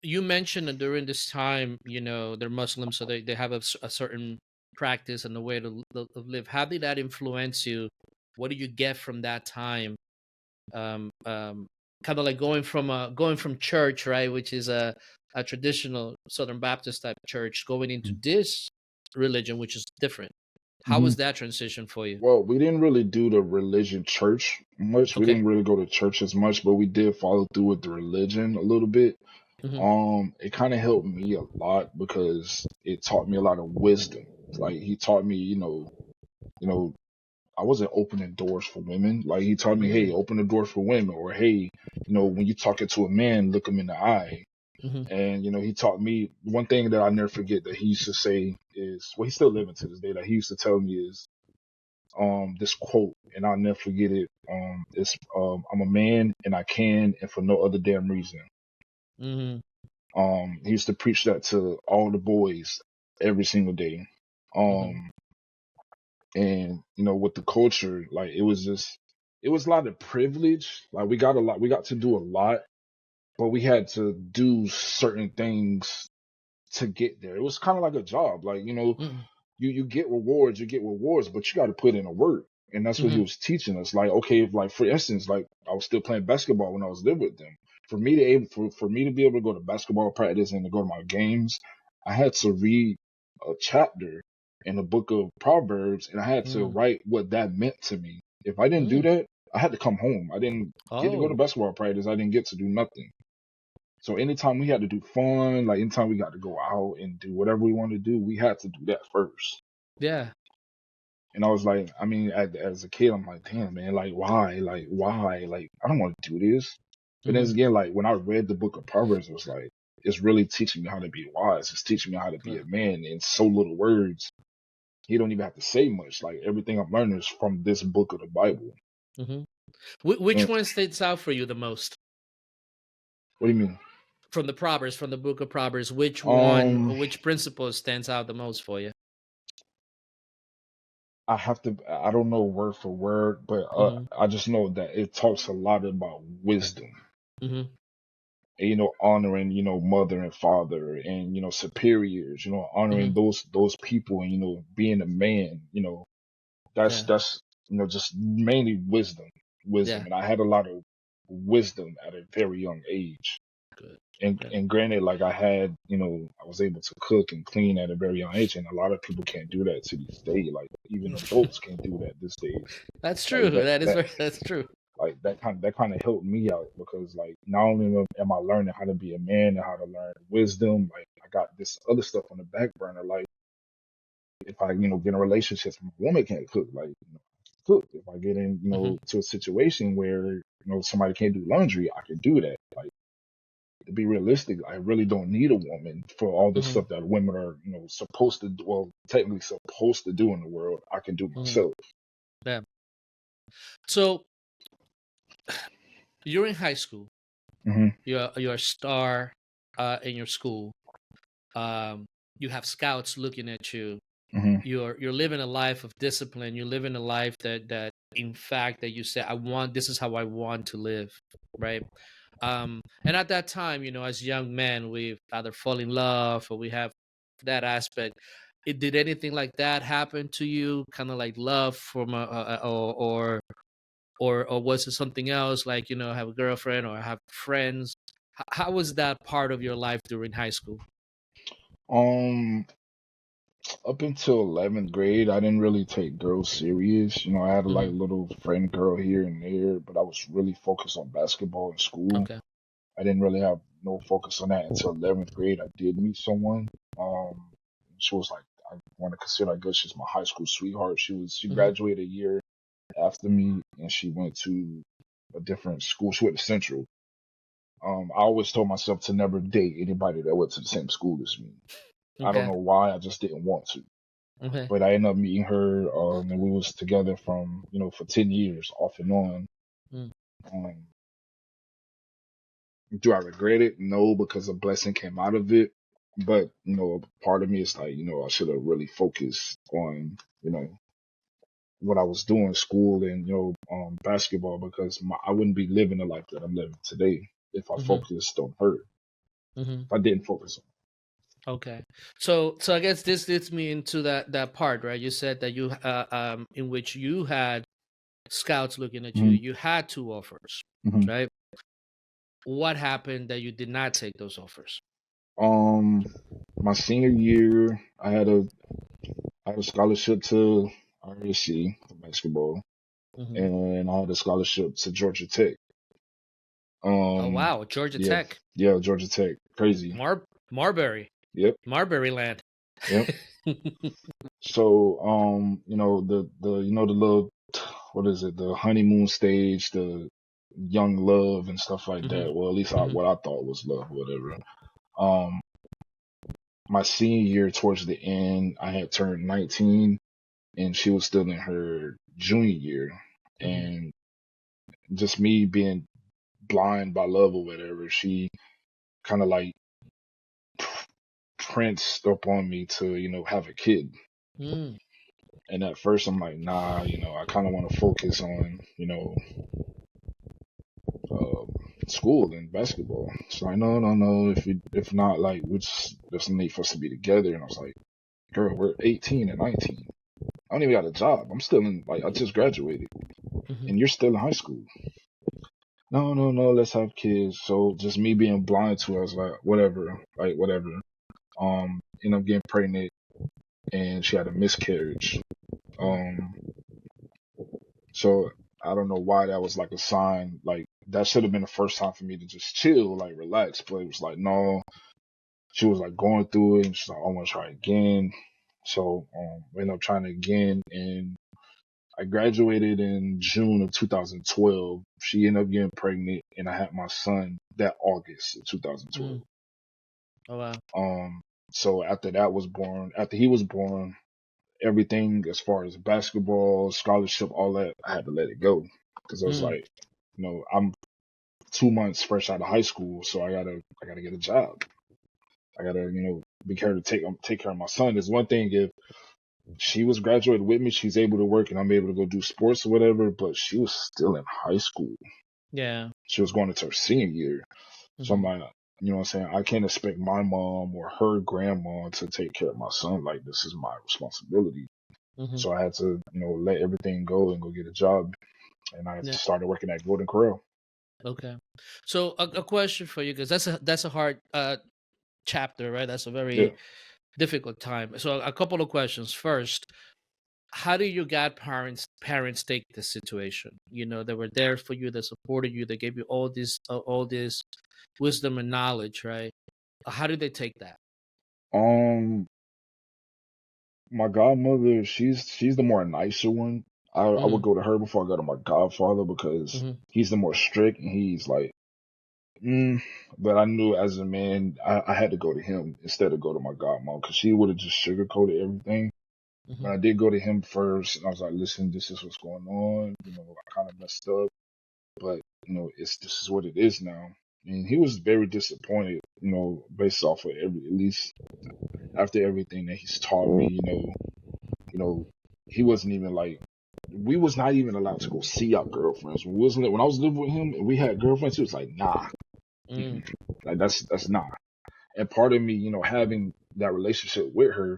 You mentioned that during this time, they're Muslims, so they have a certain practice and the way to live. How did that influence you? What did you get from that time? Um, um, Kind of like going from church, right, which is a traditional Southern Baptist type church, going into this religion, which is different. How hmm was that transition for you? Well, we didn't really do the religion church much. We Okay. didn't really go to church as much, but we did follow through with the religion a little bit. Mm-hmm. It kind of helped me a lot because it taught me a lot of wisdom. Like he taught me, you know, I wasn't opening doors for women. Like he taught me, hey, Mm-hmm. open the doors for women, or hey, when you talking to a man, look him in the eye. Mm-hmm. And he taught me one thing that I never forget that he used to say is, well, he's still living to this day. That he used to tell me is, this quote, and I'll never forget it. It's I'm a man and I can, and for no other damn reason. Mm-hmm. He used to preach that to all the boys every single day. Mm-hmm. Um, and with the culture, like it was a lot of privilege. Like we got to do a lot, but we had to do certain things to get there. It was kind of like a job. Like, you you get rewards, but you got to put in the work. And that's what he Mm-hmm. was teaching us. Like, okay, if, like for instance, like I was still playing basketball when I was there with them. For me to be able to go to basketball practice and to go to my games, I had to read a chapter in the book of Proverbs, and I had to Mm-hmm. write what that meant to me. If I didn't do Mm-hmm. that, I had to come home. I didn't get to go to Oh, basketball practice. I didn't get to do nothing. So anytime we had to do fun, like anytime we got to go out and do whatever we wanted to do, we had to do that first. yeah. And I was like, I mean, as a kid, I'm like, damn, man, like, why? Like, why? Like, I don't want to do this. But then Mm-hmm. again, like, when I read the book of Proverbs, it was like, it's really teaching me how to be wise. It's teaching me how to be Yeah. a man in so little words. You don't even have to say much. Like, everything I'm learning is from this book of the Bible. Mm-hmm. Which And one stands out for you the most what do you mean? from the Proverbs, from the book of Proverbs? Which one Um, or which principle stands out the most for you? I don't know word for word, but Mm-hmm. I just know that it talks a lot about wisdom. Mm-hmm. And, honoring, mother and father and, superiors, honoring Mm-hmm. those people and, being a man, Yeah. that's, just mainly wisdom. wisdom, Yeah. and I had a lot of wisdom at a very young age. Good. And Yeah. and granted, like I had, I was able to cook and clean at a very young age, and a lot of people can't do that to this day. Like even adults can't do that these days. That's true. Like That's true. that kind of helped me out because like not only am I learning how to be a man and how to learn wisdom, like I got this other stuff on the back burner. Like if I get in a relationship, my woman can't cook. Like cook. If I get in Hmm. to a situation where somebody can't do laundry, I can do that. Like to be realistic, I really don't need a woman for all the Hmm. stuff that women are supposed to do, well, technically supposed to do in the world. I can do Hmm. myself. Yeah. So you're in high school. Hmm. You're a star in your school. Um, you have scouts looking at you. Hmm. You're living a life of discipline. You're living a life that in fact that you say this is how I want to live, right? And at that time, as young men, we either fall in love or we have that aspect. Did anything like that happen to you? Kind of like love from or was it something else like have a girlfriend or have friends? How was that part of your life during high school? Um, up until 11th grade, I didn't really take girls serious. I had like a Hmm. little friend girl here and there, but I was really focused on basketball in school. Okay. I didn't really have no focus on that until 11th grade. I did meet someone. She was like, I want to consider, I guess she's my high school sweetheart. She Hmm. graduated a year after me, and she went to a different school. She went to Central. I always told myself to never date anybody that went to the same school as me. I don't Okay. know why, I just didn't want to. Okay. But I ended up meeting her, and we was together from, for 10 years off and on. Mm. Um, do I regret it? No, because a blessing came out of it. But, part of me is like, I should have really focused on, what I was doing, school and, basketball, because I wouldn't be living the life that I'm living today if I Hmm. focused on her. Hmm. If I didn't focus on Okay. So I guess this leads me into that part, right? You said that you in which you had scouts looking at you. her. You had two offers, Hmm. right? What happened that you did not take those offers? Um, my senior year, I had a scholarship to RSC for basketball, Hmm. and I had a scholarship to Georgia Tech. Oh Um, wow, Georgia yeah, Tech, yeah, Georgia Tech, crazy. Marbury, Yep, Marbury land. yep. So, the little, what is it, the honeymoon stage, the young love and stuff like Hmm. that. Well, at least Hmm. what I thought was love, whatever. Um, my senior year, towards the end, I had turned 19, and she was still in her junior year, Hmm. and just me being blind by love or whatever, she kind of like pranced up on me to, have a kid. Mm. And at first I'm like, nah, I kind of want to focus on, uh, school and basketball. So I no, no, no. If not, like, there's no need for us to be together. And I was like, girl, we're 18 and 19. I don't even got a job. I'm still in, like, I just graduated, Hmm. and you're still in high school. No, no, no. Let's have kids. So just me being blind to it, I was like, whatever. Ended up getting pregnant, and she had a miscarriage. Mm. Um, so I don't know why that was like a sign. Like that should have been the first time for me to just chill, like relax. But it was like, no, she was like going through it, and she's like, I want to try again. So we ended up trying again, and I graduated in June of 2012. She ended up getting pregnant, and I had my son that August of 2012. Mm. Oh wow. Um, so after he was born, everything as far as basketball, scholarship, all that, I had to let it go because I was Mm. like, I'm 2 months fresh out of high school, so I gotta get a job. I gotta, be care to take care of my son. There's one thing if she was graduated with me, she's able to work and I'm able to go do sports or whatever, but she was still in high school. Yeah. She was going into her senior year. So I'm Hmm. like, what I'm saying? I can't expect my mom or her grandma to take care of my son. Like, this is my responsibility. Hmm. So I had to, let everything go and go get a job. and I Yeah. started working at Golden Corral. Okay. So a question for you, because that's a hard chapter, right? That's a Yeah. very difficult time. So a couple of questions. First, how do your godparents take this situation? You know, they were there for you, they supported you, they gave you all this wisdom and knowledge, right? How did they take that? Um, my godmother, she's the more nicer one. I would Mm-hmm. go to her before I go to my godfather because Mm-hmm. he's the more strict and he's like, but I knew as a man, I had to go to him instead of go to my godmom because she would have just sugarcoated everything. Mm-hmm. But I did go to him first, and I was like, "Listen, this is what's going on. You know, I kind of messed up, but you know, this is what it is now." And he was very disappointed, you know, based off of at least after everything that he's taught me. You know, he wasn't even like. We was not even allowed to go see our girlfriends. When I was living with him and we had girlfriends, he was like, "Nah, Mm-hmm. mm-mm. Like that's nah." And part of me, you know, having that relationship with her,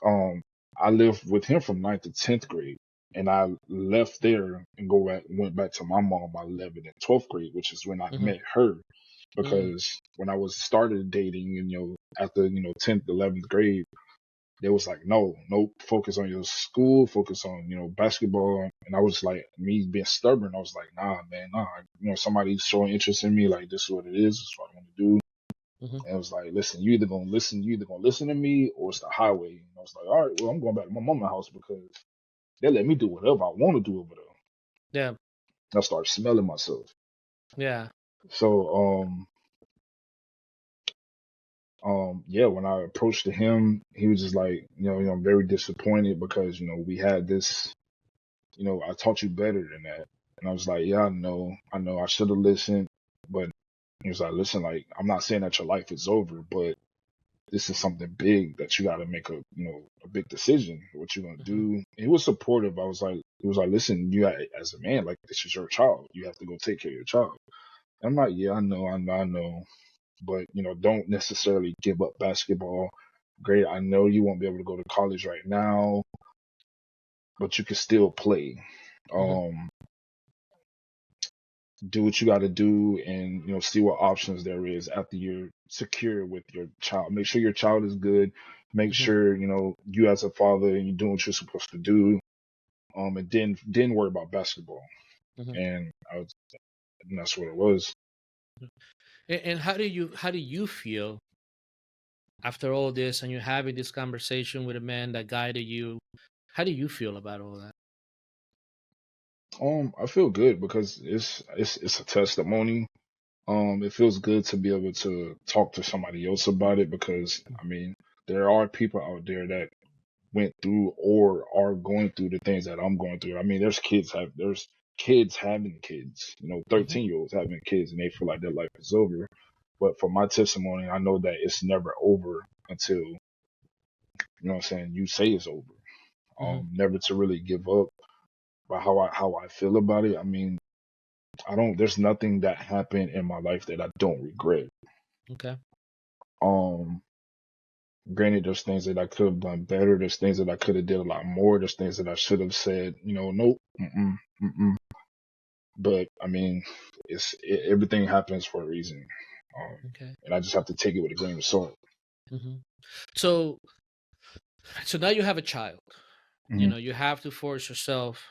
um, I lived with him from ninth to 10th grade. And I left there and went back to my mom by 11th and 12th grade, which is when I Mm-hmm. met her. Mm-hmm. Because when I was started dating, and, you know, after, you know, 10th, 11th grade, they was like, no, nope, focus on your school, focus on, you know, basketball. And I was like, me being stubborn, I was like, nah, man, nah. You know, somebody's showing interest in me, like, this is what it is, this is what I want to do. Mm-hmm. And it was like, listen, you either gonna listen to me or it's the highway. And I was like, all right, well, I'm going back to my mama's house because they let me do whatever I want to do over there. Yeah. And I started smelling myself. Yeah. So, yeah, when I approached to him, he was just like, I'm very disappointed because, you know, we had this, you know, I taught you better than that. And I was like, yeah, I know, I should have listened. But he was like, listen, like, I'm not saying that your life is over, but this is something big that you got to make a big decision what you're gonna Mm-hmm. do. He was supportive. He was like, listen, as a man, like this is your child. You have to go take care of your child. And I'm like, yeah, I know, but you know, don't necessarily give up basketball. Great, I know you won't be able to go to college right now, but you can still play. Mm-hmm. Um, do what you got to do, and you know, see what options there is after you're secure with your child. Make sure your child is good. Make Mm-hmm. sure you know you as a father and you're doing what you're supposed to do. And then worry about basketball. Mm-hmm. And that's what it was. And how do you feel after all this, and you're having this conversation with a man that guided you? How do you feel about all that? I feel good because it's a testimony. It feels good to be able to talk to somebody else about it because I mean there are people out there that went through or are going through the things that I'm going through. I mean, there's kids having kids, you know, Mm-hmm. 13-year-olds having kids, and they feel like their life is over. But for my testimony, I know that it's never over until, you know what I'm saying, you say it's over. Mm-hmm. Never to really give up. But how I feel about it, I mean, there's nothing that happened in my life that I don't regret. Okay. Um, Granted, there's things that I could have done better. There's things that I could have did a lot more. There's things that I should have said, you know, nope, mm-mm. But I mean, everything happens for a reason, Okay. and I just have to take it with a grain of salt. Mm-hmm. So now you have a child. You Hmm. know, you have to force yourself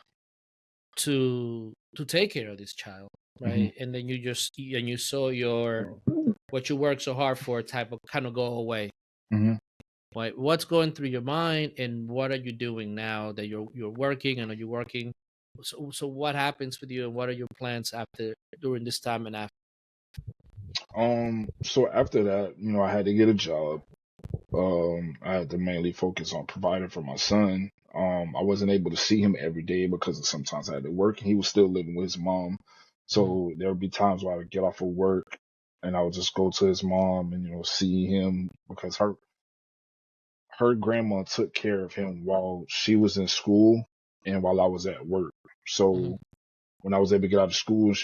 to take care of this child, Hmm. right? And then you saw your what you worked so hard for type of kind of go away. Hmm. Right? What's going through your mind, and what are you doing now that you're working, and are you working? So what happens with you, and what are your plans after during this time and after? So after that, you know, I had to get a job. I had to mainly focus on providing for my son. I wasn't able to see him every day because sometimes I had to work, and he was still living with his mom. Mm-hmm. So there would be times where I would get off of work and I would just go to his mom and, you know, see him because her grandma took care of him while she was in school and while I was at work. Mm-hmm. So when I was able to get out of school,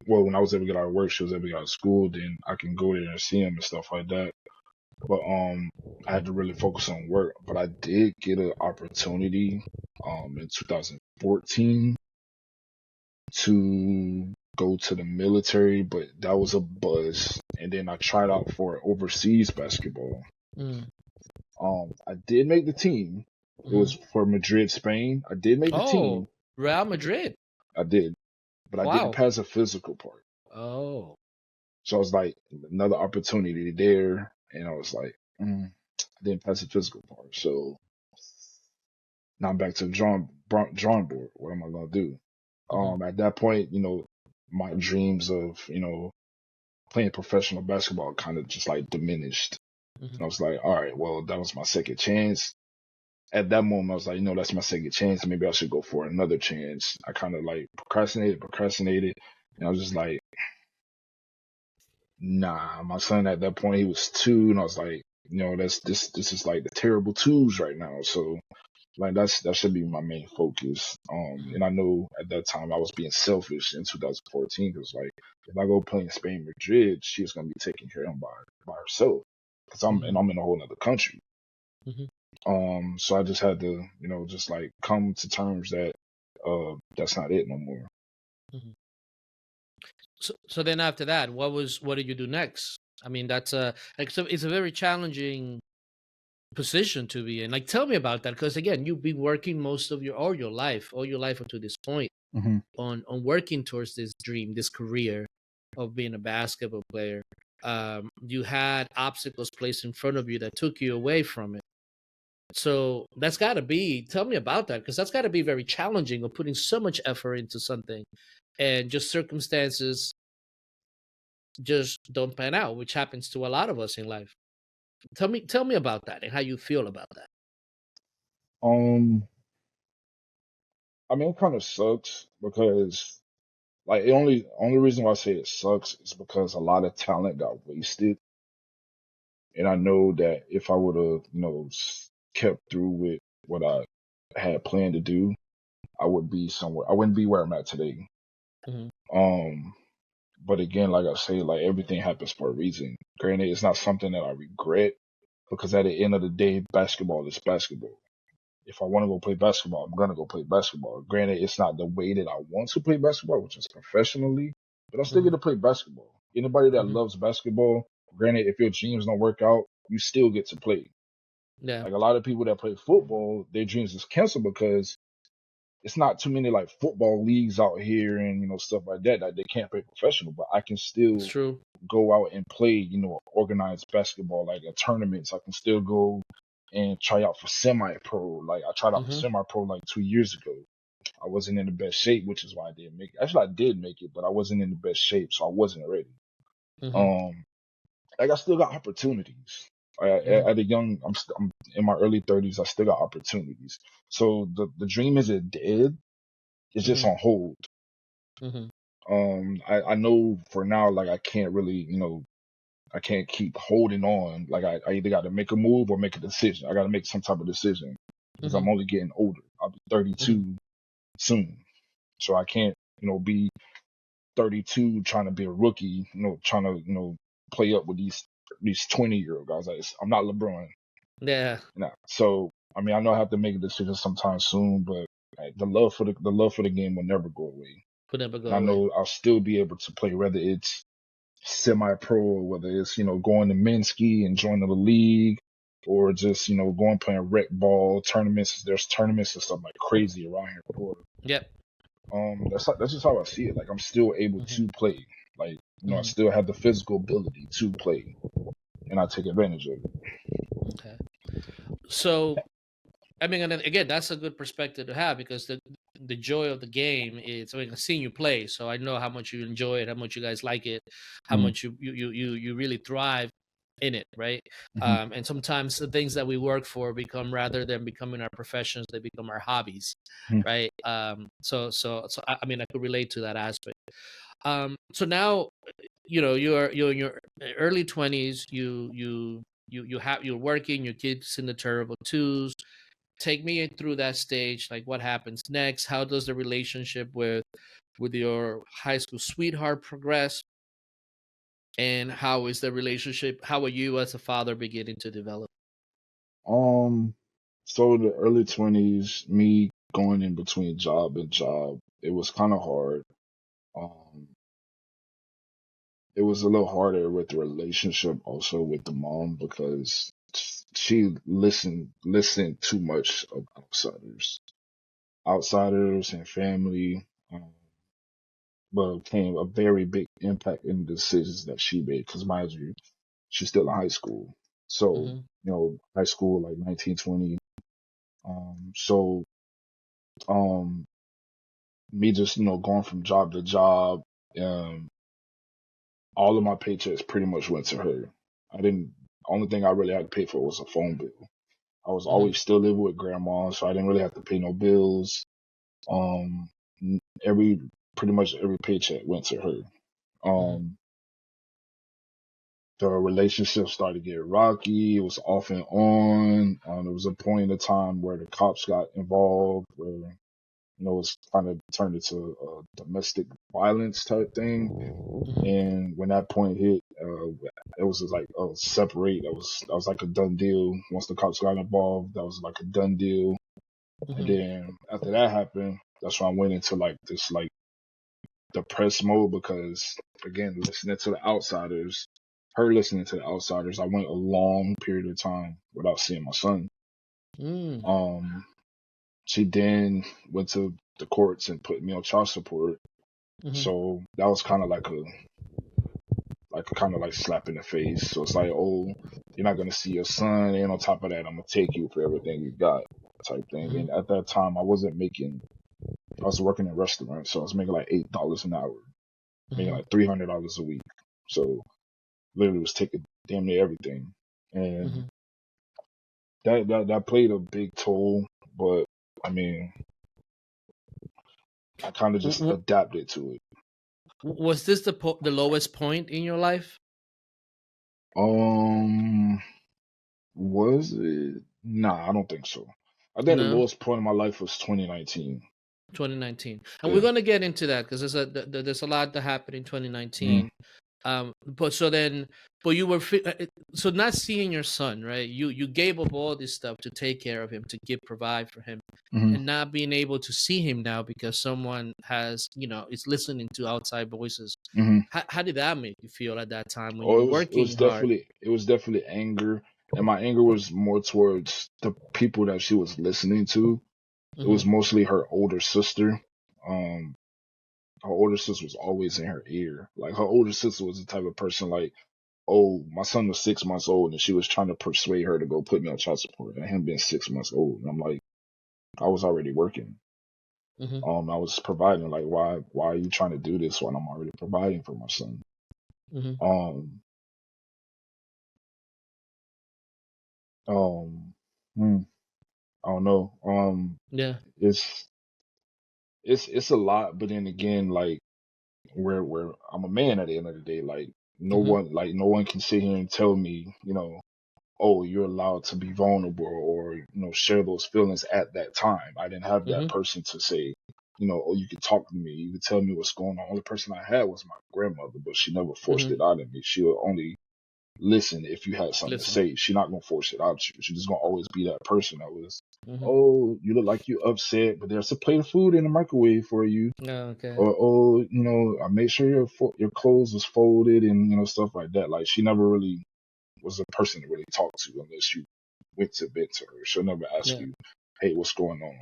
when I was able to get out of work, she was able to get out of school, then I can go there and see him and stuff like that. But I had to really focus on work. But I did get an opportunity in 2014 to go to the military, but that was a buzz. And then I tried out for overseas basketball. Mm. I did make the team. It was for Madrid, Spain. I did make the team. Oh, Real Madrid. I did, but I didn't Wow. pass the physical part. Oh. So I was like, another opportunity there, and I was like, I didn't pass the physical part. So now I'm back to the drawing board. What am I gonna do? Mhm. At that point, my dreams of playing professional basketball kind of just like diminished. And I Mhm. was like, all right, well, that was my second chance. At that moment, I was like, that's my second chance. Maybe I should go for another chance. I kind of like procrastinated. And I was just like, nah, my son at that point, he was 2. And I was like, this is like the terrible twos right now. So like that should be my main focus. Mhm. And I know at that time I was being selfish in 2014 because like if I go play in Spain, Madrid, she's gonna be taking care of him by herself because I'm Mhm. in a whole other country. Mhm. So I just had to, just like come to terms that that's not it no more. Mhm. So then after that, what did you do next? I mean, that's so it's a very challenging position to be in. Like, tell me about that, because again, you've been working most of all your life up to this point Hmm. on working towards this dream, this career of being a basketball player. You had obstacles placed in front of you that took you away from it. So that's got to be. Tell me about that, because that's got to be very challenging of putting so much effort into something, and just circumstances just don't pan out, which happens to a lot of us in life. Tell me about that and how you feel about that. Um, I mean, it kind of sucks because like only reason why I say it sucks is because a lot of talent got wasted. And I know that if I would have, kept through with what I had planned to do, I would be somewhere. I wouldn't be where I'm at today. Hmm. Um, but again, like I say, like everything happens for a reason. Granted, it's not something that I regret because at the end of the day, basketball is basketball. If I want to go play basketball, I'm gonna go play basketball. Granted, it's not the way that I want to play basketball, which is professionally, but I still get Hmm. to play basketball. Anybody that Hmm. loves basketball, granted, if your dreams don't work out, you still get to play. Yeah. Like a lot of people that play football, their dreams is canceled because it's not too many like football leagues out here and stuff like that they can't play professional. But I can It's still true. go out and play, organized basketball like at tournaments. I can still go and try out for semi-pro. Like I tried out for Hmm. semi-pro like 2 years ago. I wasn't in the best shape, which is why I didn't make it. Actually, I did make it, but I wasn't in the best shape, so I wasn't ready. Hmm. Um, like I still got opportunities. Hmm. At a young, I'm in my early 30s. I still got opportunities. So the dream isn't dead. It's just Hmm. on hold. Hmm. I know for now, like I can't really, I can't keep holding on. Like I either got to make a move or make a decision. I got to make some type of decision because Hmm. I'm only getting older. I'll be Hmm. 32 soon, so I can't, be 32 trying to be a rookie, trying to, play up with these 20-year-old guys. Like, I'm not LeBron. Yeah. So I mean, I know I have to make a decision sometime soon, but like, the love for the game will never go away. Could never And go I away. know I'll still be able to play, whether it's semi-pro or whether it's going to Minsky and joining the league, or just going playing rec ball tournaments. There's tournaments and stuff like crazy around here in Florida. Yep. That's just how I see it. Like I'm still able Hmm. to play. Like I Hmm. still have the physical ability to play, and I take advantage of it. Okay. So, I mean, and then again, that's a good perspective to have, because the joy of the game is, I mean, I've seen you play, so I know how much you enjoy it, how much you guys like it, how Mm, much you really thrive in it, right? mhm, And sometimes the things that we work for become, rather than becoming our professions, they become our hobbies, mhm. right? So I mean, I could relate to that aspect. So now, you're in your early 20s. You're working. Your kids in the terrible twos. Take me through that stage. Like, what happens next? How does the relationship with your high school sweetheart progress? And how is the relationship? How are you as a father beginning to develop? Um, so the early 20s, me going in between job and job, it was kind of hard. it was a little harder with the relationship also with the mom because she listened too much of outsiders and family, but became a very big impact in the decisions that she made. Because mind you, she's still in high school, so Mm-hmm. high school like 1920. So um, me just going from job to job, um, all of my paychecks pretty much went to her. I didn't. Only thing I really had to pay for was a phone bill. I was Mm-hmm. always still living with grandma, so I didn't really have to pay no bills. Um, every pretty much every paycheck went to her. Mm-hmm. Um, the relationship started to get rocky. It was off and on. There was a point in time where the cops got involved, where it's kind of turned into a domestic violence type thing. And when that point hit, it was just like, oh, separate. That was like a done deal. Once the cops got involved, that was like a done deal. And Mm-hmm. then after that happened, that's when I went into like this like depressed mode because again, listening to the outsiders, I went a long period of time without seeing my son. Mm-hmm. Um, she then went to the courts and put me on child support. Mm-hmm. So that was kind of like slap in the face. So it's like, oh, you're not gonna see your son, and on top of that, I'm gonna take you for everything you got, type thing. Mm-hmm. And at that time, I was working in restaurants, so I was making like $8 an hour, making Mm-hmm. like $300 a week. So literally was taking damn near everything, and Mm-hmm. that played a big toll. But I mean, I kind of just adapted to it. Was this the lowest point in your life? Um, was it? Nah, I don't think so. I think the No, lowest point in my life was 2019. 2019, and we're Yeah. gonna get into that because there's a lot that happened in Mm, 2019. But you were so not seeing your son, right? You gave up all this stuff to take care of him, to provide for him, mm, and not being able to see him now because someone has, is listening to outside voices. mm. How did that make you feel at that time when Oh, you're it was working hard? definitely anger, and my anger was more towards the people that she was listening to. It Mm-hmm. was mostly her older sister. Um, her older sister was always in her ear. Like her older sister was the type of person like, oh, my son was 6 months old, and she was trying to persuade her to go put me on child support, and him being 6 months old. And I'm like, I was already working. Mm-hmm. I was providing. Like, why are you trying to do this when I'm already providing for my son? Mm-hmm. Um, um, hmm, I don't know. Yeah. It's it's a lot, but then again, like where I'm a man at the end of the day. Mm-hmm. No one can sit here and tell me, oh, you're allowed to be vulnerable or share those feelings at that time. I didn't have that Mm-hmm. person to say, oh, you can talk to me, you can tell me what's going on. The only person I had was my grandmother, but she never forced Mm-hmm. it out of me. She'll only listen if you had something to Listen. say. She's not gonna force it out of you. She's just gonna always be that person that was, Mm-hmm. oh, you look like you're upset, but there's a plate of food in the microwave for you. Oh, okay. Or, oh, I made sure your clothes was folded and stuff like that. Like she never really was a person to really talk to unless you went to bed to her. She'll never ask Yeah. you, hey, what's going on?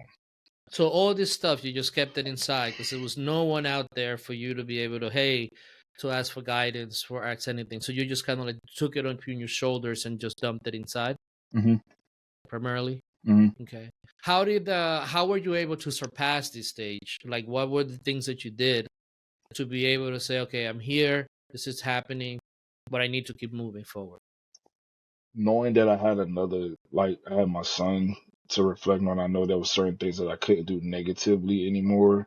So all this stuff you just kept it inside because there was no one out there for you to be able to, hey, to ask for guidance, for ask anything. So you just kind of like took it on your shoulders and just dumped it inside, Mm-hmm. primarily. Mm-hmm. Okay. How were you able to surpass this stage? Like, what were the things that you did to be able to say, okay, I'm here, this is happening, but I need to keep moving forward? Knowing that I had my son to reflect on, I know there were certain things that I couldn't do negatively anymore.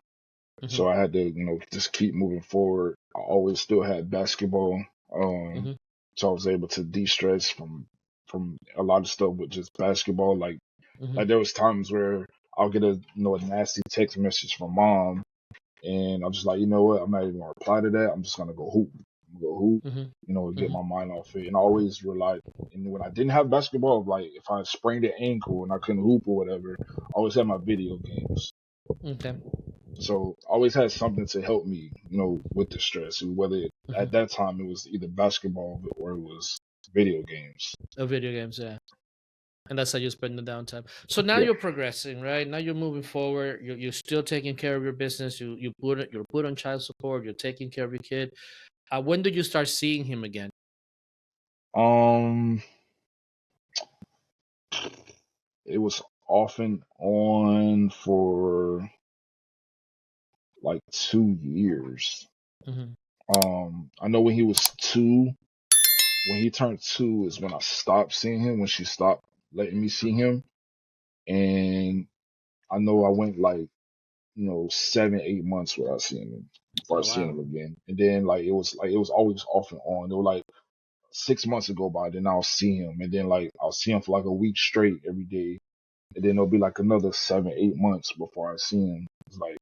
Mm-hmm. So I had to, just keep moving forward. I always still had basketball. Um, Mm-hmm. so I was able to de-stress from a lot of stuff with just basketball. Mm-hmm. Like there was times where I'll get a nasty text message from mom, and I'm just like, you know what? I'm not even gonna reply to that. I'm just gonna go hoop. I'm gonna go hoop, Mm-hmm. get Mm-hmm. my mind off it. And I always relied. And when I didn't have basketball, like if I sprained an ankle and I couldn't hoop or whatever, I always had my video games. Okay. So I always had something to help me, with the stress, whether At that time, it was either basketball or it was video games. Video games, yeah. And that's how you spend the downtime. So now Yeah. you're progressing, right? Now you're moving forward. You're still taking care of your business. You're put on child support. You're taking care of your kid. When did you start seeing him again? Um, it was off and on for like 2 years. Mm-hmm. I know when he was 2, when he turned 2 is when I stopped seeing him, when she stopped letting me see him. And I know I went like, 7, 8 months without seeing him before I Oh seen wow. him again. And then it was always off and on. It was like 6 months ago by then I'll see him. And then like I'll see him for like a week straight every day. And then it'll be like another 7, 8 months before I see him. It's like,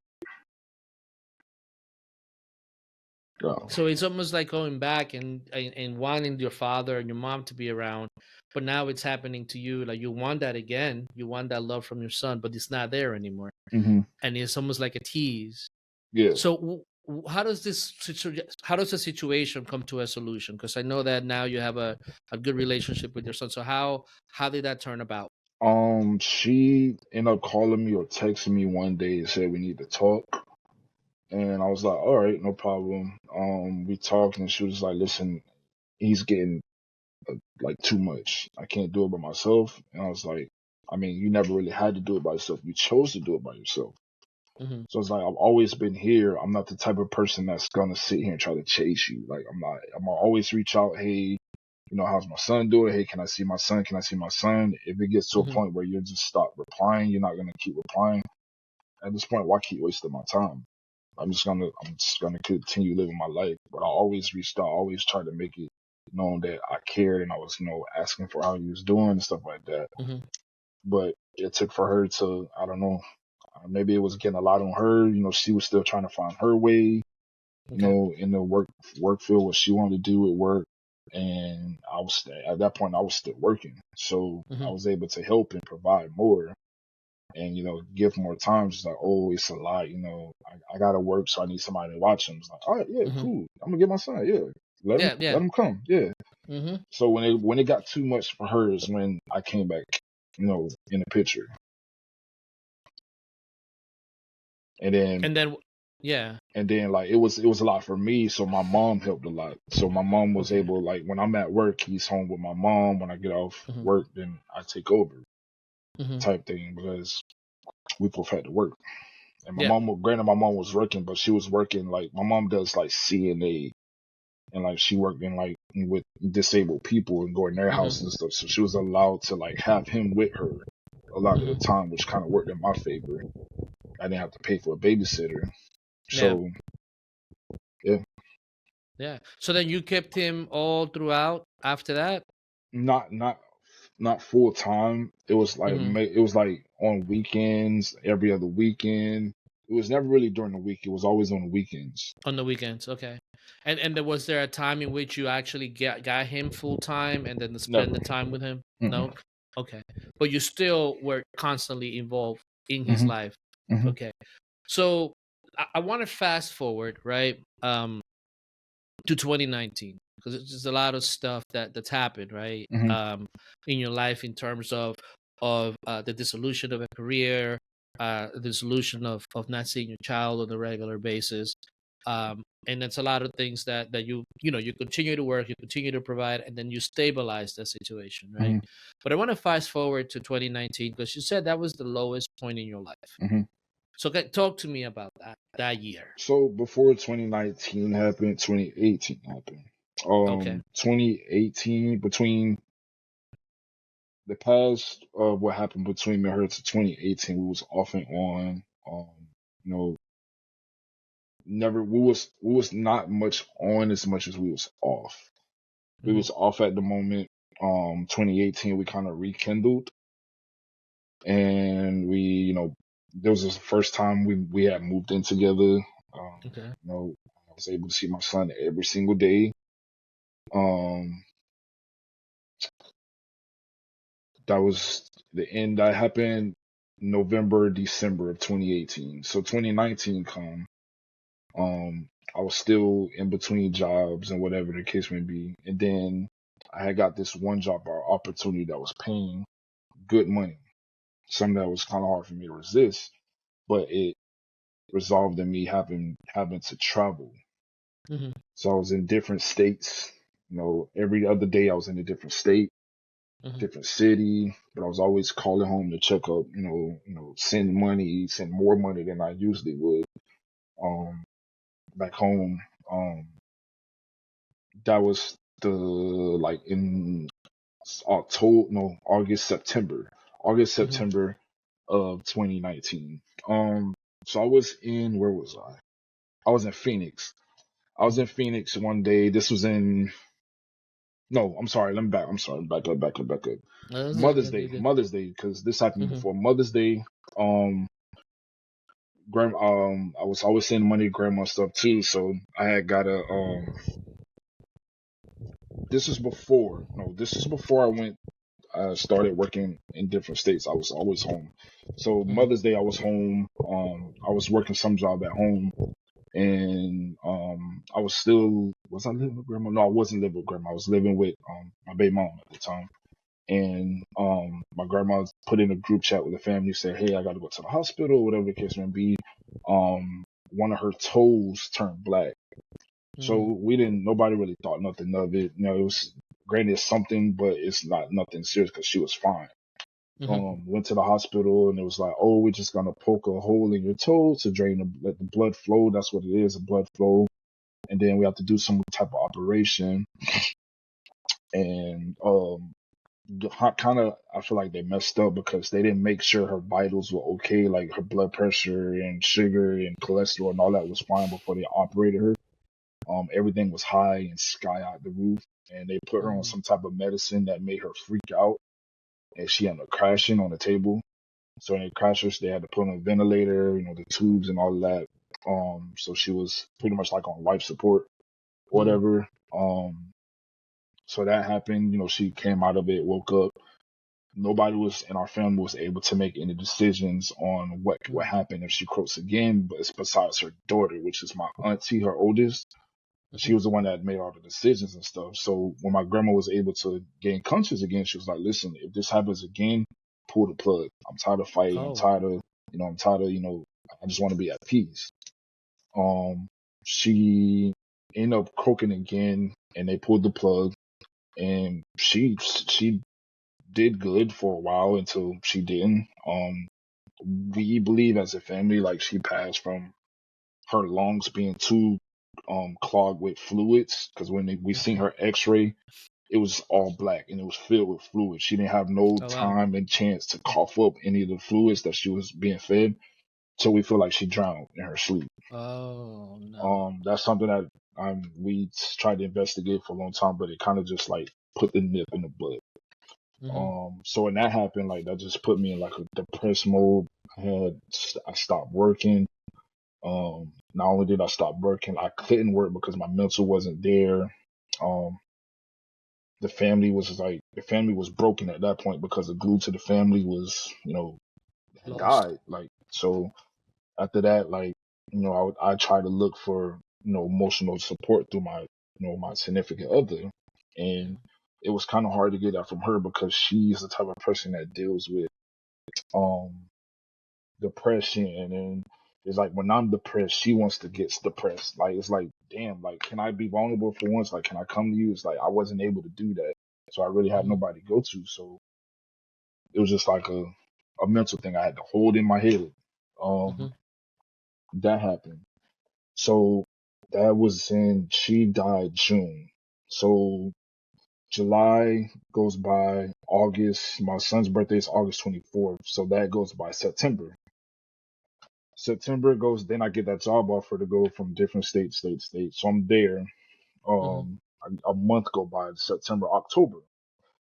So it's almost like going back and wanting your father and your mom to be around, but now it's happening to you. Like you want that again. You want that love from your son, but it's not there anymore, hmm and it's almost like a tease. yeah. So how does how does the situation come to a solution? Because I know that now you have a good relationship with your son. So how did that turn about? She ended up calling me or texting me one day and said we need to talk. And I was like, all right, no problem. We talked and she was like, listen, he's getting like too much. I can't do it by myself. And I was like, I mean, you never really had to do it by yourself. You chose to do it by yourself. Mm-hmm. So it's like, I've always been here. I'm not the type of person that's going to sit here and try to chase you. Like, I'm not, I'm going to always reach out. Hey, how's my son doing? Hey, can I see my son? Can I see my son? If it gets to a Mm-hmm. point where you just stop replying, you're not going to keep replying. At this point, why keep wasting my time? I'm just gonna continue living my life. But I always reached out, always tried to make it known that I cared and I was, asking for how he was doing and stuff like that. Mm-hmm. But it took for her to, I don't know, maybe it was getting a lot on her. She was still trying to find her way, Okay. in the work field, what she wanted to do at work. And I was at that point I was still working, so I Mm-hmm. was able to help and provide more and give more time. Just like, oh, it's a lot, I gotta work, so I need somebody to watch him. It's like, all right, yeah, Mm-hmm. cool, I'm gonna get my son, yeah, let him Yeah. Yeah. let him come, yeah. Mm-hmm. So when it got too much for her is when I came back, in the picture. and then And then, yeah. and then like it was a lot for me, so my mom helped a lot. So my mom was Okay. able, like, when I'm at work, he's home with my mom. When I get off Mm-hmm. work, then I take over, Mm-hmm. type thing, because we both had to work. And Yeah. granted, my mom was working, but she was working, like, my mom does like CNA, and like she worked in like with disabled people and go in their houses Mm-hmm. and stuff. So she was allowed to like have him with her a lot of the Mm-hmm. time, which kind of worked in my favor. I didn't have to pay for a babysitter. Yeah. So yeah, Yeah. So then you kept him all throughout after that? not not not full time. It was like Mm-hmm. on weekends, every other weekend. It was never really during the week. It was always on the weekends. On the weekends, okay. And then was there a time in which you actually got him full time and then to spend Never. the time with him? Mm-mm. No? Okay. But you still were constantly involved in his hmm life. hmm Okay. So I want to fast forward, right? To 2019 because there's a lot of stuff that's happened, right? hmm In your life in terms of the dissolution of a career, the dissolution of not seeing your child on a regular basis. And it's a lot of things that you continue to work, you continue to provide, and then you stabilize the situation, right? hmm But I want to fast forward to 2019 because you said that was the lowest point in your life. hmm So talk to me about that year. So before 2019 happened, 2018 happened. Okay. 2018, between the past of what happened between me and her to 2018, we was off and on. You know, never we was not much on as much as we was off. We Mm-hmm. was off at the moment. 2018 we kind of rekindled, and there was the first time we had moved in together. Okay. I was able to see my son every single day. Um, that was the end. That happened November, December of 2018. So 2019 come. I was still in between jobs and whatever the case may be. And then I had got this one job or opportunity that was paying good money, something that was kind of hard for me to resist, but it resolved in me having to travel. Mm-hmm. So I was in different states. Every other day I was in a different state, Mm-hmm. different city, but I was always calling home to check up, send more money than I usually would, back home. Um, that was like in August, Mm-hmm. September of 2019. So I was where was I? I was in Phoenix. I was in Phoenix one day. This was in, no, I'm sorry. I'm sorry. Back up. That's it. Mother's Good, Day, good, good. because this happened Mm-hmm. before Mother's Day. Um, I was always sending money to grandma stuff too. So I had got this was before, no, this is before I started working in different states. I was always home. So Mm-hmm. Mother's Day, I was home. I was working some job at home, and I was I living with grandma? No, I wasn't living with grandma. I was living with my baby mom at the time. And my grandma put in a group chat with the family, said, "Hey, I got to go to the hospital, whatever the case may be." One of her toes turned black. So Mm-hmm. nobody really thought nothing of it. It was granted something, but it's not nothing serious because she was fine. Mm-hmm. Went to the hospital and it was like, "Oh, we're just gonna poke a hole in your toe to let the blood flow. That's what it is, a blood flow. And then we have to do some type of operation." And kind of, I feel like they messed up because they didn't make sure her vitals were okay, like her blood pressure and sugar and cholesterol and all that was fine before they operated her. Everything was high and sky out the roof, and they put her on Mm-hmm. some type of medicine that made her freak out, and she ended up crashing on the table. So in the crashers, they had to put on a ventilator, the tubes and all of that. So she was pretty much like on life support, Mm-hmm. whatever. So that happened. She came out of it, woke up. Nobody was in our family was able to make any decisions on what would happen if she croaks again, but it's besides her daughter, which is my auntie, her oldest. She Mm-hmm. was the one that made all the decisions and stuff. So when my grandma was able to gain conscious again, she was like, "Listen, if this happens again, pull the plug. I'm tired of fighting. Oh. I'm tired of, I just want to be at peace." She ended up croaking again, and they pulled the plug, and she did good for a while until she didn't. We believe as a family, like she passed from her lungs being too clogged with fluids, because when we seen Mm-hmm. her X-ray, it was all black and it was filled with fluid. She didn't have no Oh wow. time and chance to cough up any of the fluids that she was being fed, so we feel like she drowned in her sleep. Oh no. That's something that we tried to investigate for a long time, but it kind of just like put the nip in the bud. Mm-hmm. So when that happened, like that just put me in like a depressed mode. I stopped working. Not only did I stop working, I couldn't work because my mental wasn't there. Um, the family was broken at that point because the glue to the family was, had Lost. died. Like, so after that, like, I try to look for, emotional support through my significant other. And it was kind of hard to get that from her because she's the type of person that deals with, um, depression, and it's like when I'm depressed, she wants to get depressed. Like it's like, damn, like can I be vulnerable for once? Like can I come to you? It's like I wasn't able to do that. So I really had Mm-hmm. nobody to go to. So it was just like a mental thing I had to hold in my head. Mm-hmm. Um that happened. So that was in she died June. So July goes by, August, my son's birthday is August 24th. So that goes by September. September goes, then I get that job offer to go from different state. So I'm there. Mm-hmm. A month go by, September, October.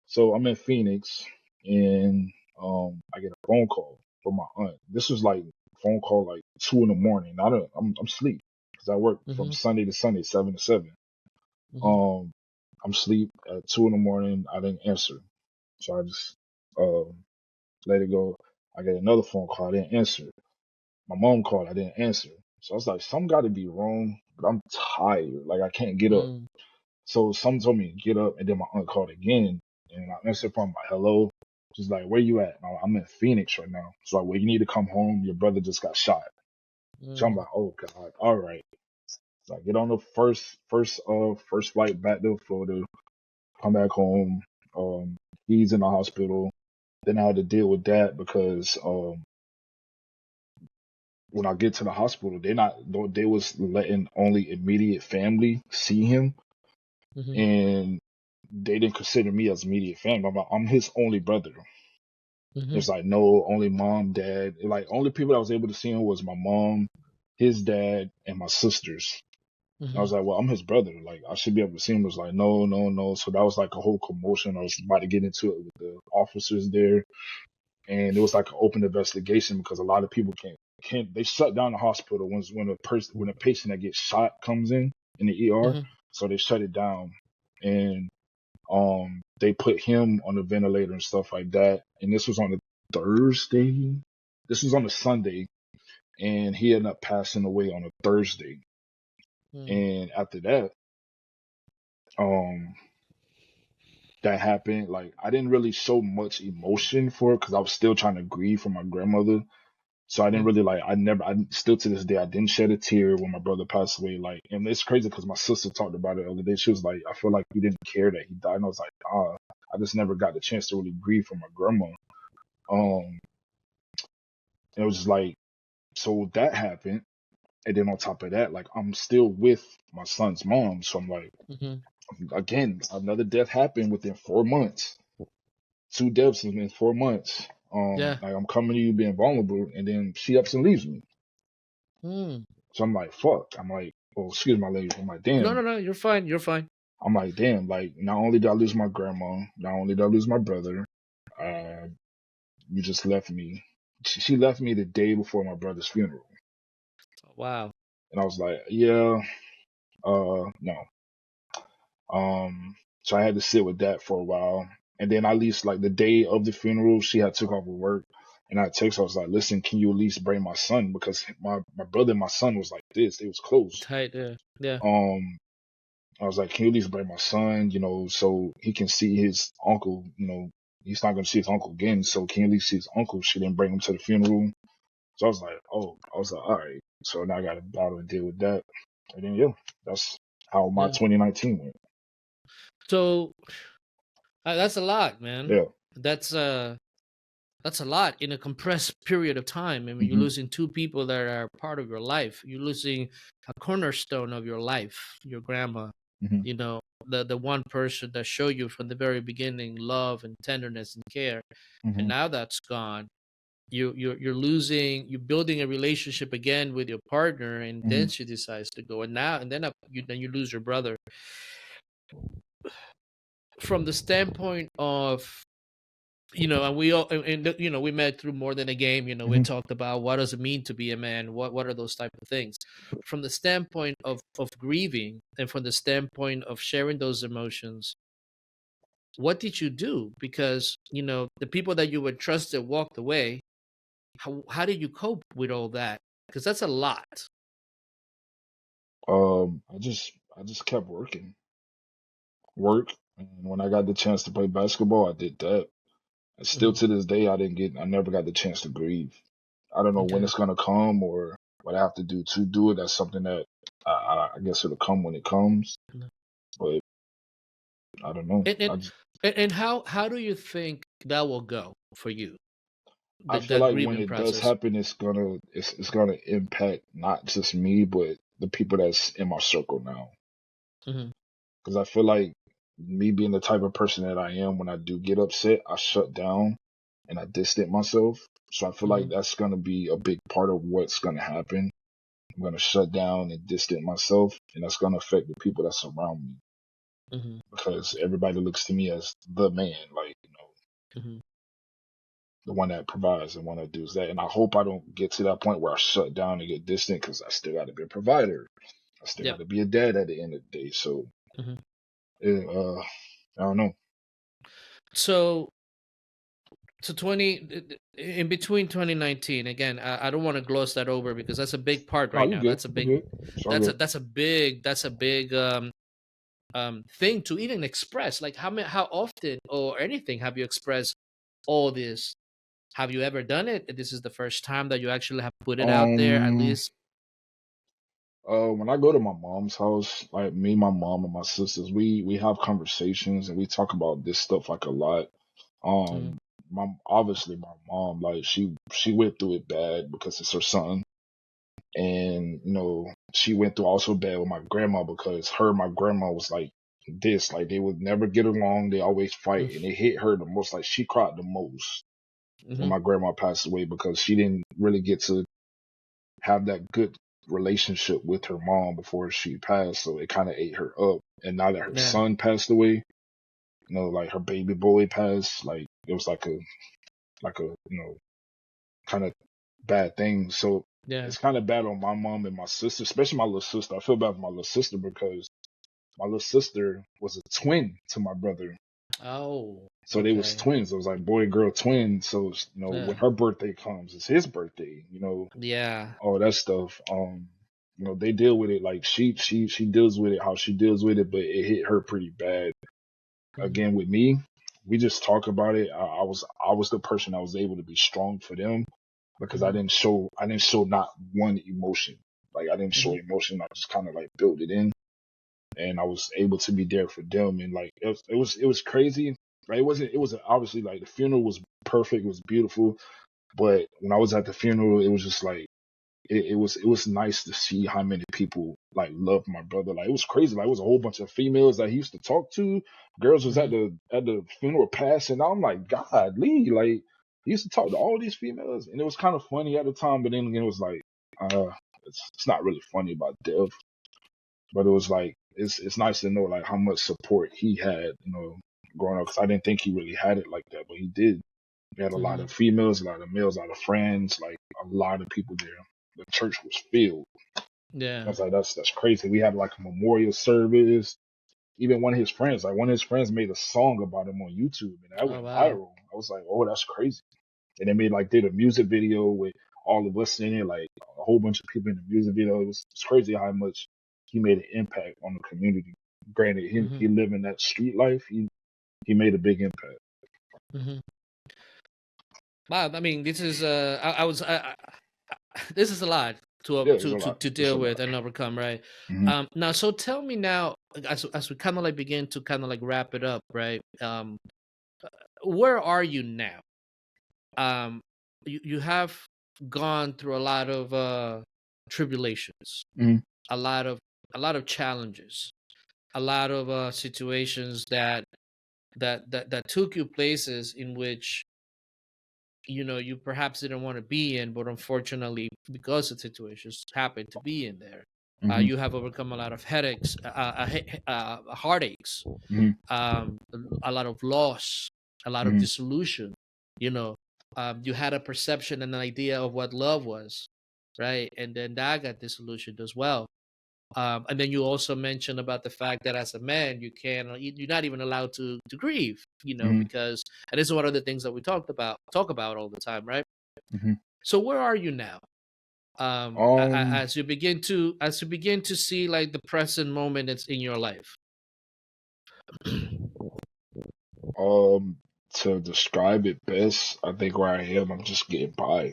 So I'm in Phoenix, and I get a phone call from my aunt. This was like phone call like 2 in the morning. I'm asleep because I work from Mm-hmm. Sunday to Sunday, 7 to 7. Mm-hmm. Um, I'm asleep at 2 in the morning. I didn't answer, so I just let it go. I get another phone call. I didn't answer. My mom called. I didn't answer. So I was like, something got to be wrong. but I'm tired. Like I can't get up. Mm. So someone told me to get up, and then my aunt called again, and I answered the phone like, "Hello." She's like, "Where you at?" And I'm in Phoenix right now. So like, well, you need to come home. Your brother just got shot. So I'm Mm. like, "Oh God, all right." So I get on the first flight back to Florida. Come back home. He's in the hospital. Then I had to deal with that because when I get to the hospital, they was letting only immediate family see him, Mm-hmm. and they didn't consider me as immediate family. I'm his only brother. Mm-hmm. It's like no, only mom, dad. Like only people that was able to see him was my mom, his dad, and my sisters. And I Mm-hmm. was like, well, I'm his brother. Like I should be able to see him. It was like no, no, no. So that was like a whole commotion. I was about to get into it with the officers there, and it was like an open investigation because a lot of people can't they shut down the hospital when a patient that gets shot comes in the ER. Mm-hmm. So they shut it down, and they put him on the ventilator and stuff like that. And this was on a Thursday. This was on a Sunday, and he ended up passing away on a Thursday. Mm. And after that, um, that happened. Like I didn't really show much emotion for it because I was still trying to grieve for my grandmother. So I didn't Mm. really like. I still to this day I didn't shed a tear when my brother passed away. Like, and it's crazy because my sister talked about it the other day. She was like, "I feel like you didn't care that he died." And I was like, I just never got the chance to really grieve for my grandma. Um, and it was just like, so that happened, and then on top of that, like I'm still with my son's mom. So I'm like, Mm-hmm. again, another death happened within 4 months. Two deaths within 4 months. Yeah. Like I'm coming to you being vulnerable, and then she ups and leaves me. Mm. So I'm like, fuck. I'm like, oh, excuse my language. I'm like, No, damn. no, no. You're fine. You're fine. I'm like, damn. Like, not only did I lose my grandma, not only did I lose my brother, uh, you just left me. She left me the day before my brother's funeral, Wow. and I was like, yeah, no. So I had to sit with that for a while, and then at least like the day of the funeral, she had took off of work. And I text her, I was like, listen, can you at least bring my son? Because my brother and my son was like this. It was close. Tight. Yeah. Yeah. Um, I was like, can you at least bring my son, so he can see his uncle, he's not going to see his uncle again. So can you at least see his uncle? She didn't bring him to the funeral. So I was like, oh, all right. So now I got to battle and deal with that. And then, yeah, that's how my Yeah. 2019 went. So that's a lot, man. Yeah. That's a lot in a compressed period of time. I mean, you're Hmm. losing two people that are part of your life. You're losing a cornerstone of your life, your grandma. Hmm. You know, the one person that showed you from the very beginning love and tenderness and care, and Hmm. now that's gone. You're losing. You're building a relationship again with your partner, and Hmm. then she decides to go, and then you lose your brother. From the standpoint of and we all and we met through more than a game. We Hmm. talked about what does it mean to be a man, what are those type of things. From the standpoint of grieving, and from the standpoint of sharing those emotions, what did you do? Because the people that you were trusted walked away. How did you cope with all that? Because that's a lot. I just kept work. And when I got the chance to play basketball, I did that. And still Hmm. to this day, I never got the chance to grieve. I don't know when Okay. it's gonna come or what I have to do to do it. That's something that I guess it'll come when it comes. But I don't know. and and, and how do you think that will go for you, I feel that like when grieving it does process? happen, it's gonna impact not just me, but the people that's in my circle now. Hmm. Because I feel like me being the type of person that I am, when I do get upset, I shut down and I distance myself. So I feel like Hmm. that's gonna be a big part of what's gonna happen. I'm gonna shut down and distance myself, and that's gonna affect the people that surround me Hmm. because everybody looks to me as the man, like Hmm. the one that provides, the one that does that. And I hope I don't get to that point where I shut down and get distant because I still got to be a provider. I still Yeah. got to be a dad at the end of the day. So, Hmm. I don't know. So So 20 in between 2019 again. I don't want to gloss that over because that's a big part No, right you now. good. That's a You big. good. It's all good. That's a big thing to even express. Like how often or anything have you expressed all this? Have you ever done it? This is the first time that you actually have put it out there, at Um, least. when I go to my mom's house, like me, my mom, and my sisters, we have conversations and we talk about this stuff like a lot. Mhm. Um, obviously my mom, like she went through it bad because it's her son, and she went through also bad with my grandma because her and my grandma was like this, like they would never get along, they always fight, and it hit her the most. Like she cried the most when Mhm. my grandma passed away because she didn't really get to have that good relationship with her mom before she passed, so it kind of ate her up. And now that her Yeah. son passed away, like her baby boy passed, like it was like a kind of bad thing. So Yeah. it's kind of bad on my mom and my sister, especially my little sister. I feel bad for my little sister because my little sister was a twin to my brother. Oh. So they was Okay. twins. It was like boy and girl twins. So when Yeah. her birthday comes, it's his birthday. Yeah. All that stuff. They deal with it like she deals with it how she deals with it, but it hit her pretty bad. Mhm. Again, with me, we just talk about it. I was the person that was able to be strong for them because I Mhm. didn't show not one emotion. Like I didn't show Mhm. emotion. I just kind of like built it in, and I was able to be there for them. And like it was crazy. Like it was obviously like the funeral was perfect. It was beautiful. But when I was at the funeral, it was just like it was nice to see how many people like loved my brother. Like it was crazy. Like it was a whole bunch of females that he used to talk to. Girls was at Mhm. the funeral passing. I'm like, God, Lee, like he used to talk to all these females, and it was kind of funny at the time. But then again, it was like, uh, it's not really funny about death, but it was like it's nice to know like how much support he had, growing up. Because I didn't think he really had it like that, but he did. We had a lot Mhm. of females, a lot of males, a lot of friends, like a lot of people there. The church was filled. I Yeah. was like, that's crazy. We had like a memorial service. Even one of his friends made a song about him on YouTube, and that Oh went wow. viral. I was like, oh, that's crazy. And they did a music video with all of us in it, like a whole bunch of people in the music video. It's crazy how much he made an impact on the community. Granted, he Mhm. lived in that street life. He made a big impact. Mhm. Wow. I mean, this is I was this is a lot Yeah, it's a lot. to It's a deal with lot. and overcome, right? Hmm. Now, so tell me now, as we kind of like begin to kind of like wrap it up, right? Where are you now? Um, you have gone through a lot of tribulations, Hmm. a lot of challenges, a lot of situations that took you places in which you perhaps didn't want to be in, but unfortunately because of situations happened to be in there. Hmm. You have overcome a lot of headaches, heartaches, Hmm. um, a lot of loss, a lot of Hmm. disillusion. you know you had a perception and an idea of what love was, right? And then that got disillusioned as well. And then you also mentioned about the fact that as a man, you're not even allowed to grieve, Hmm. because, and this is one of the things that we talk about all the time, right? Hmm. So where are you now? Um, As you begin to see like the present moment that's in your life. um, to describe it best, I think where I am, I'm just getting by.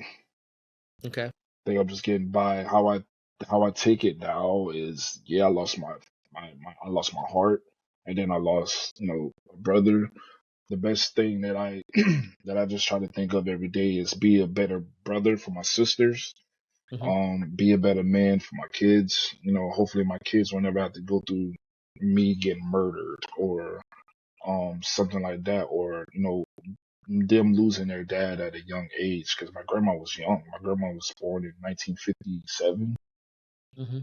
I Okay. think I'm just getting by. How I take it now is, yeah, I lost I lost my heart, and then I lost, a brother. The best thing that I that I just try to think of every day is be a better brother for my sisters. Hmm. Be a better man for my kids. Hopefully my kids will never have to go through me getting murdered or something like that, or them losing their dad at a young age, because my grandma was young. My grandma was born in 1957, Hmm.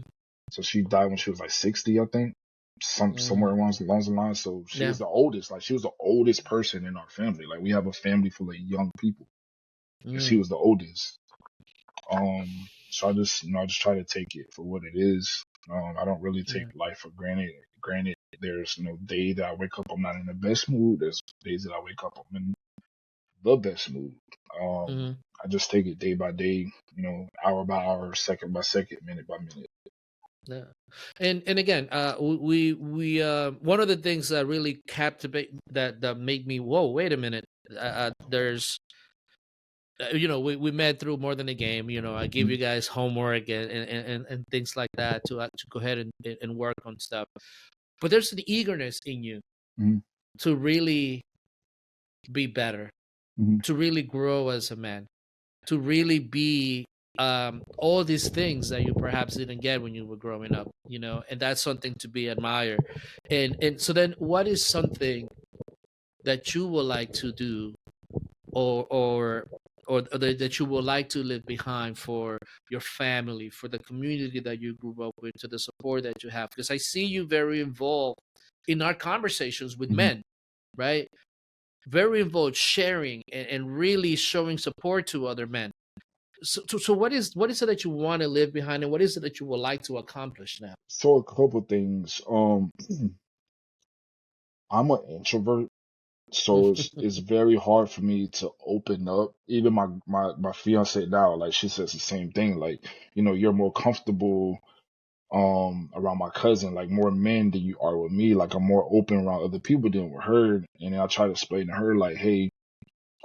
so she died when she was like 60, I think, somewhere Hmm. along the lines. So she Yeah. was the oldest. Like she was the oldest person in our family. Like we have a family full of young people, and she Mm. was the oldest. So I just try to take it for what it is. I don't really take Yeah. life for granted. Granted, there's no day that I wake up I'm not in the best mood. There's days that I wake up I'm in the best mood. Hmm. I just take it day by day, hour by hour, second by second, minute by minute. Yeah. And again, we one of the things that really captivate that made me, whoa, wait a minute. There's we met through more than a game. I give Mhm, you guys homework and things like that to go ahead and work on stuff. But there's an eagerness in you mhm, to really be better, mhm, to really grow as a man, to really be all these things that you perhaps didn't get when you were growing up, and that's something to be admired. And so then, what is something that you would like to do, or or that you would like to leave behind for your family, for the community that you grew up with, to the support that you have? Because I see you very involved in our conversations with mhm. men, right? Very involved, sharing and really showing support to other men. So what is it that you want to leave behind, and what is it that you would like to accomplish now? So a couple things. I'm an introvert, so it's very hard for me to open up. Even my fiance now, like she says the same thing. Like, you're more comfortable around my cousin, like more men than you are with me. Like I'm more open around other people than with her. And then I try to explain to her like, hey,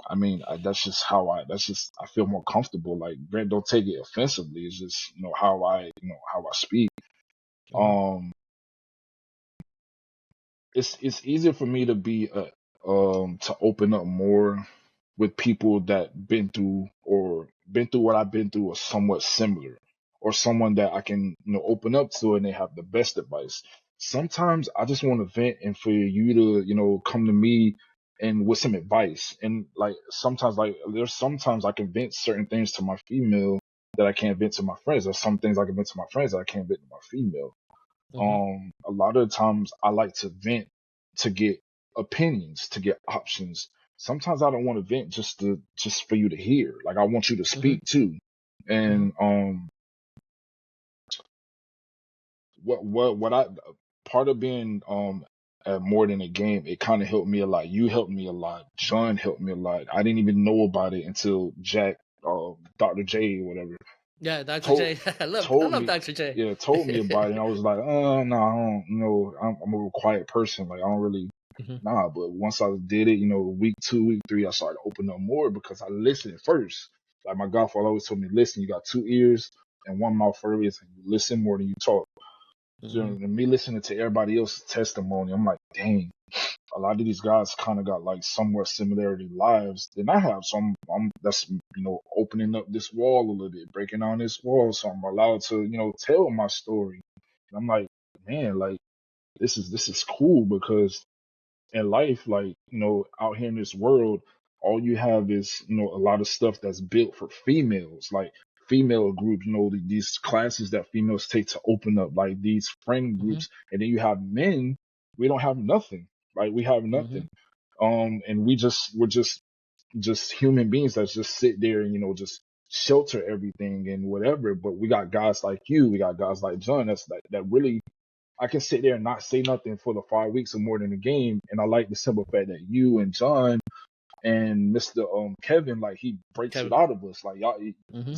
I mean, that's just I feel more comfortable. Like, Brent, don't take it offensively. It's just, how I speak. Hmm. Um, it's easier for me to be to open up more with people that been through what I've been through or somewhat similar, or someone that I can open up to and they have the best advice. Sometimes I just want to vent and for you to come to me and with some advice. And like sometimes, like there's sometimes I can vent certain things to my female that I can't vent to my friends. There's some things I can vent to my friends that I can't vent to my female. Hmm. A lot of the times I like to vent to get opinions, to get options. Sometimes I don't want to vent just for you to hear. Like I want you to Hmm. speak too. Hmm. And what I part of being at more than a game, it kind of helped me a lot. You helped me a lot. John helped me a lot. I didn't even know about it until Jack, Dr. J, whatever, Yeah, Dr. told J. I told love me Dr. J. told me about it, and I was like, no, I don't, I'm a real quiet person, like I don't really, Hmm. nah. But once I did it, week 2, week 3, I started opening up more because I listened first. Like my godfather always told me, listen, you got 2 ears and 1 mouth for everything. You listen more than you talk. So Hmm. me listening to everybody else's testimony, I'm like, dang, a lot of these guys kind of got like somewhat similarity lives than I have. So I'm that's opening up this wall a little bit, breaking down this wall, so I'm allowed to tell my story. And I'm like, man, like this is cool because in life, like out here in this world, all you have is a lot of stuff that's built for females, like female groups, these classes that females take to open up, like these friend Hmm. groups, and then you have men. We don't have nothing, right? We have Hmm. nothing, and we're just human beings that just sit there and just shelter everything and whatever. But we got guys like you, we got guys like John. That's that really I can sit there and not say nothing for the 5 weeks or more than the game. And I like the simple fact that you and John and Mr. Kevin, like he breaks it Kevin. out of us. Like y'all, Hmm.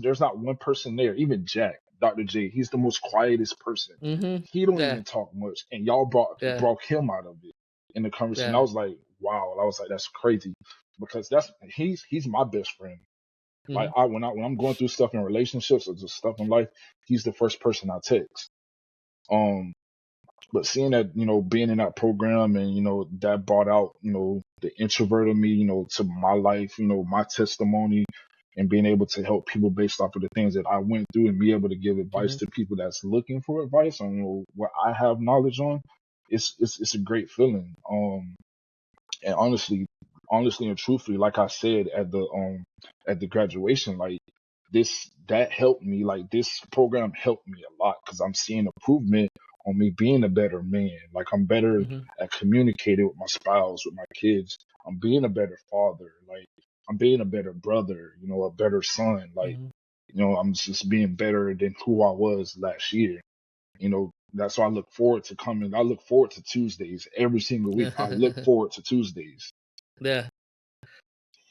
there's not one person there. Even Jack, Dr. J, he's the most quietest person. Hmm. He don't Yeah. even talk much, and y'all brought Yeah. brought him out of it in the conversation. I Yeah. was like, wow. I was like, that's crazy, because he's my best friend. Like Hmm. when I'm going through stuff in relationships or just stuff in life, he's the first person I text. Um, but seeing that, being in that program and, that brought out, the introvert of me, to my life, my testimony, and being able to help people based off of the things that I went through and be able to give advice Hmm. to people that's looking for advice on, what I have knowledge on, it's a great feeling. And honestly and truthfully, like I said at the graduation, like that helped me. Like this program helped me a lot because I'm seeing improvement on me being a better man. Like I'm better Hmm. at communicating with my spouse, with my kids. I'm being a better father. Like I'm being a better brother. A better son. Like Hmm. I'm just being better than who I was last year. That's why I look forward to coming. I look forward to Tuesdays every single week. I look forward to Tuesdays. Yeah.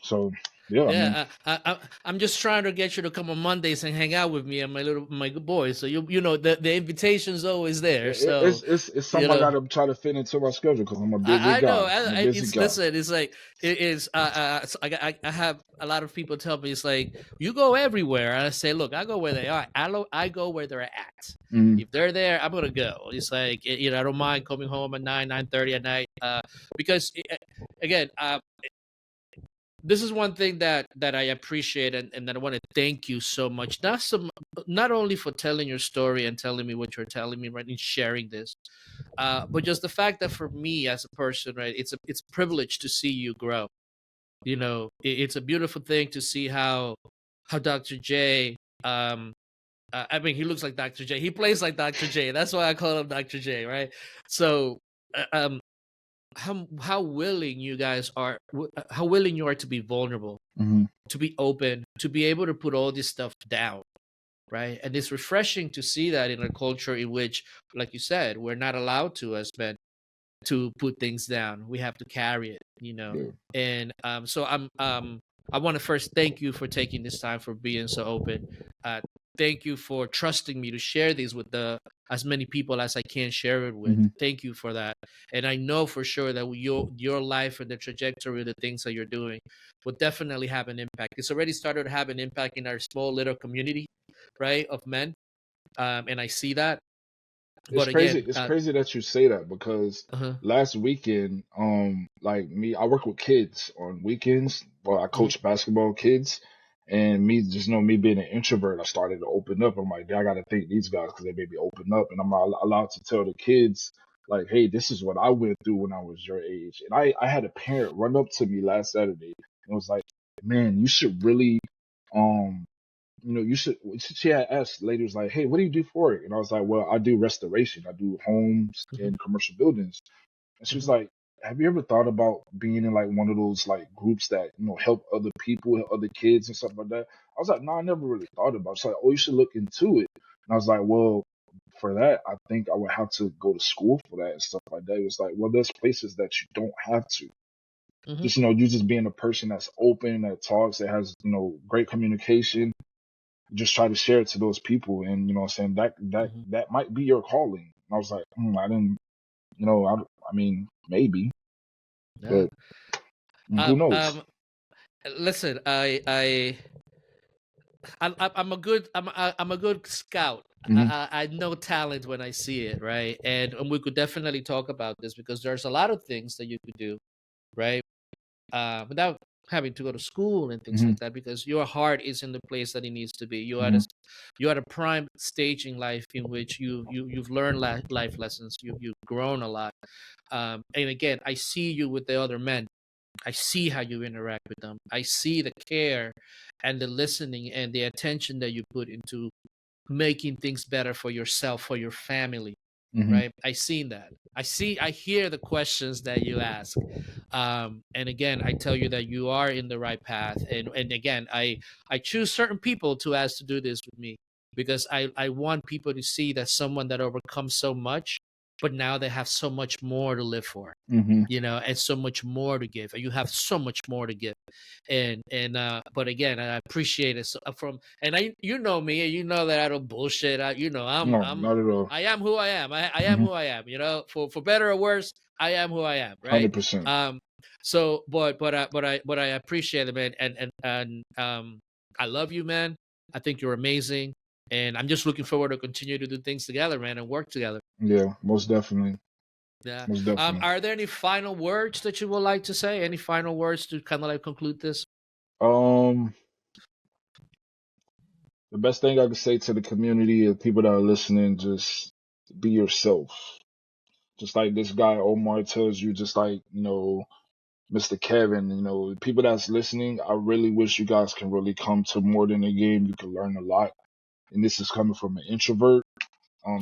So yeah, I mean, Yeah, I'm just trying to get you to come on Mondays and hang out with me and my good boy. So you know the invitation's always there. So it's you something I know. got to try to fit into my schedule because I'm a busy I know. guy. I'm a busy It's guy. listen. It's like it is. So I have a lot of people tell me it's like you go everywhere. And I say, look, I go where they are. I go where they're at. Mm-hmm. If they're there, I'm gonna go. It's like you know, I don't mind coming home at 9:30 at night. Because again, this is one thing that I appreciate and that I want to thank you so much. Not only for telling your story and telling me what you're telling me, right, and sharing this, but just the fact that for me as a person, right, it's a privilege to see you grow. You know, it's a beautiful thing to see how Dr. J. I mean, he looks like Dr. J. He plays like Dr. J. That's why I call him Dr. J. Right. So, how willing you guys are, how willing you are to be vulnerable, Mm-hmm. to be open, to be able to put all this stuff down, right? And it's refreshing to see that in a culture in which, like you said, we're not allowed to as men to put things down. We have to carry it, you know. Yeah. And so I want to first thank you for taking this time, for being so open. Thank you for trusting me to share these with the as many people as I can share it with. Mm-hmm. Thank you for that. And I know for sure that your life and the trajectory of the things that you're doing will definitely have an impact. It's already started to have an impact in our small little community, right, of men. And I see that. It's But crazy. again, It's crazy that you say that because uh-huh, last weekend, like me, I work with kids on weekends. Well, I mhm, coach basketball kids, and me just know me being an introvert, I started to open up. I'm like, I got to thank these guys because they made me open up, and I'm allowed to tell the kids like, hey, this is what I went through when I was your age. And I had a parent run up to me last Saturday and was like, man, you should really um you should. She had asked lady was like, hey, what do you do for it? And I was like, well, I do restoration. I do homes mhm, and commercial buildings. And she was mhm, like, have you ever thought about being in like one of those like groups that help other people, help other kids and stuff like that? I was like, no, I never really thought about it. She's like, oh, you should look into it. And I was like, well, for that, I think I would have to go to school for that and stuff like that. It was like, well, there's places that you don't have to. mhm, Just you just being a person that's open, that talks, that has great communication, just try to share it to those people, and what I'm saying, mhm. that might be your calling. And I was like, I didn't, I mean, maybe, Yeah. but who knows? Um. Listen, I'm a good I'm a good scout. Hmm. I know talent when I see it, right? And we could definitely talk about this because there's a lot of things that you could do, right? Without having to go to school and things Hmm. like that, because your heart is in the place that it needs to be. Hmm. You at a prime stage in life in which you've learned life lessons. You've grown a lot. And again, I see you with the other men. I see how you interact with them. I see the care and the listening and the attention that you put into making things better for yourself, for your family, Hmm. right? I seen that. I hear the questions that you ask. And again, I tell you that you are in the right path. And again, I choose certain people to ask to do this with me because I want people to see that someone that overcomes so much, but now they have so much more to live for, Hmm. you know, and so much more to give. You have so much more to give. And but again, I appreciate it from, and I, you know me, and you know that I don't bullshit. You know, No, not at all. I am who I am. I am Hmm. who I am, you know, for better or worse, I am who I am, right? 100%. So but I appreciate it, man. And I love you, man. I think you're amazing. And I'm just looking forward to continue to do things together, man, and work together. Yeah, most definitely. Yeah. Most definitely. Are there any final words that you would like to say? Any final words to kind of like conclude this? Um, the best thing I could say to the community and people that are listening, just be yourself. Just like this guy Omar tells you, just like, Mr. Kevin, people that's listening, I really wish you guys can really come to more than a game. You can learn a lot. And this is coming from an introvert,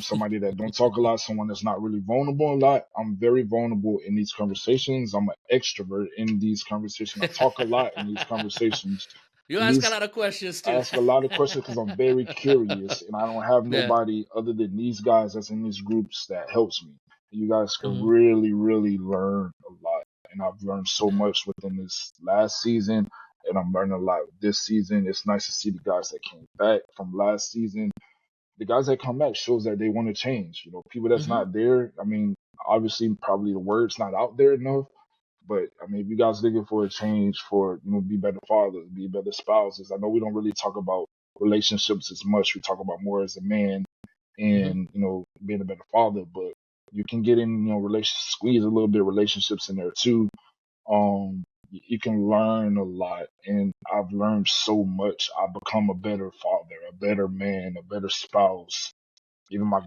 somebody that don't talk a lot, someone that's not really vulnerable a lot. I'm very vulnerable in these conversations. I'm an extrovert in these conversations. I talk a lot in these conversations. You And ask a these lot of questions I too. ask a lot of questions because I'm very curious, and I don't have Yeah. nobody other than these guys that's in these groups that helps me. You guys can Hmm. really, really learn a lot, and I've learned so Yeah. much within this last season and I'm learning a lot this season. It's nice to see the guys that came back from last season. The guys that come back shows that they want to change. You know, people that's Mm-hmm. not there. I mean, obviously, probably the word's not out there enough. But I mean, if you guys looking for a change for, be better fathers, be better spouses. I know we don't really talk about relationships as much. We talk about more as a man Mm-hmm. and, being a better father. But you can get in, squeeze a little bit of relationships in there too. You can learn a lot, and I've learned so much. I've become a better father, a better man, a better spouse. Even my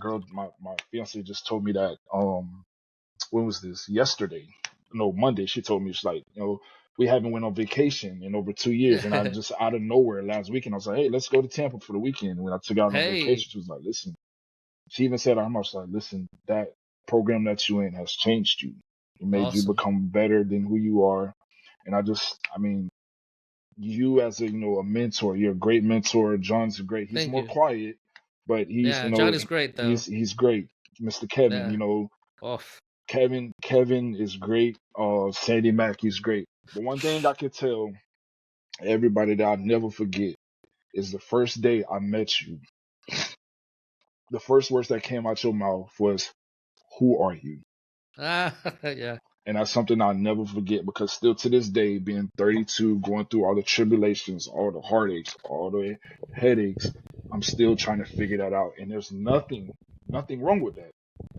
fiance just told me that, when was this? Yesterday. No, Monday. She told me, she's like, we haven't went on vacation in over 2 years. And I just out of nowhere last weekend, I was like, hey, let's go to Tampa for the weekend. When I took her out on Hey, vacation, she was like, listen, she even said, I'm like, listen, that program that you in has changed you. It made you awesome. become better than who you are. And I mean, you as a mentor, you're a great mentor. John's great. He's Thank more you. quiet, but Yeah, John is great though. he's great. Mr. Kevin, Yeah. Off. Kevin is great. Sandy Mackey's great. But one thing I could tell everybody that I'll never forget is the first day I met you. The first words that came out your mouth was, "Who are you?" Ah, yeah. And that's something I'll never forget, because still to this day, being 32, going through all the tribulations, all the heartaches, all the headaches, I'm still trying to figure that out. And there's nothing wrong with that.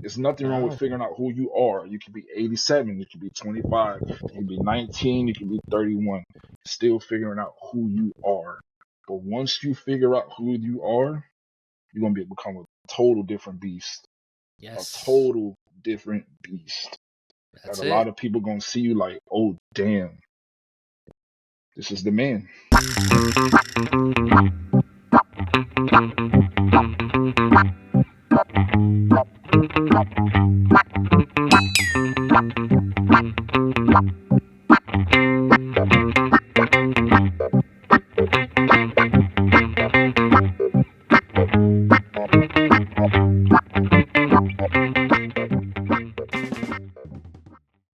There's nothing wrong with No. figuring out who you are. You can be 87, you can be 25, you can be 19, you can be 31, still figuring out who you are. But once you figure out who you are, you're going to become a total different beast. A Yes. total different beast. That That's a lot it. of people gonna see you like, oh damn, this is the man.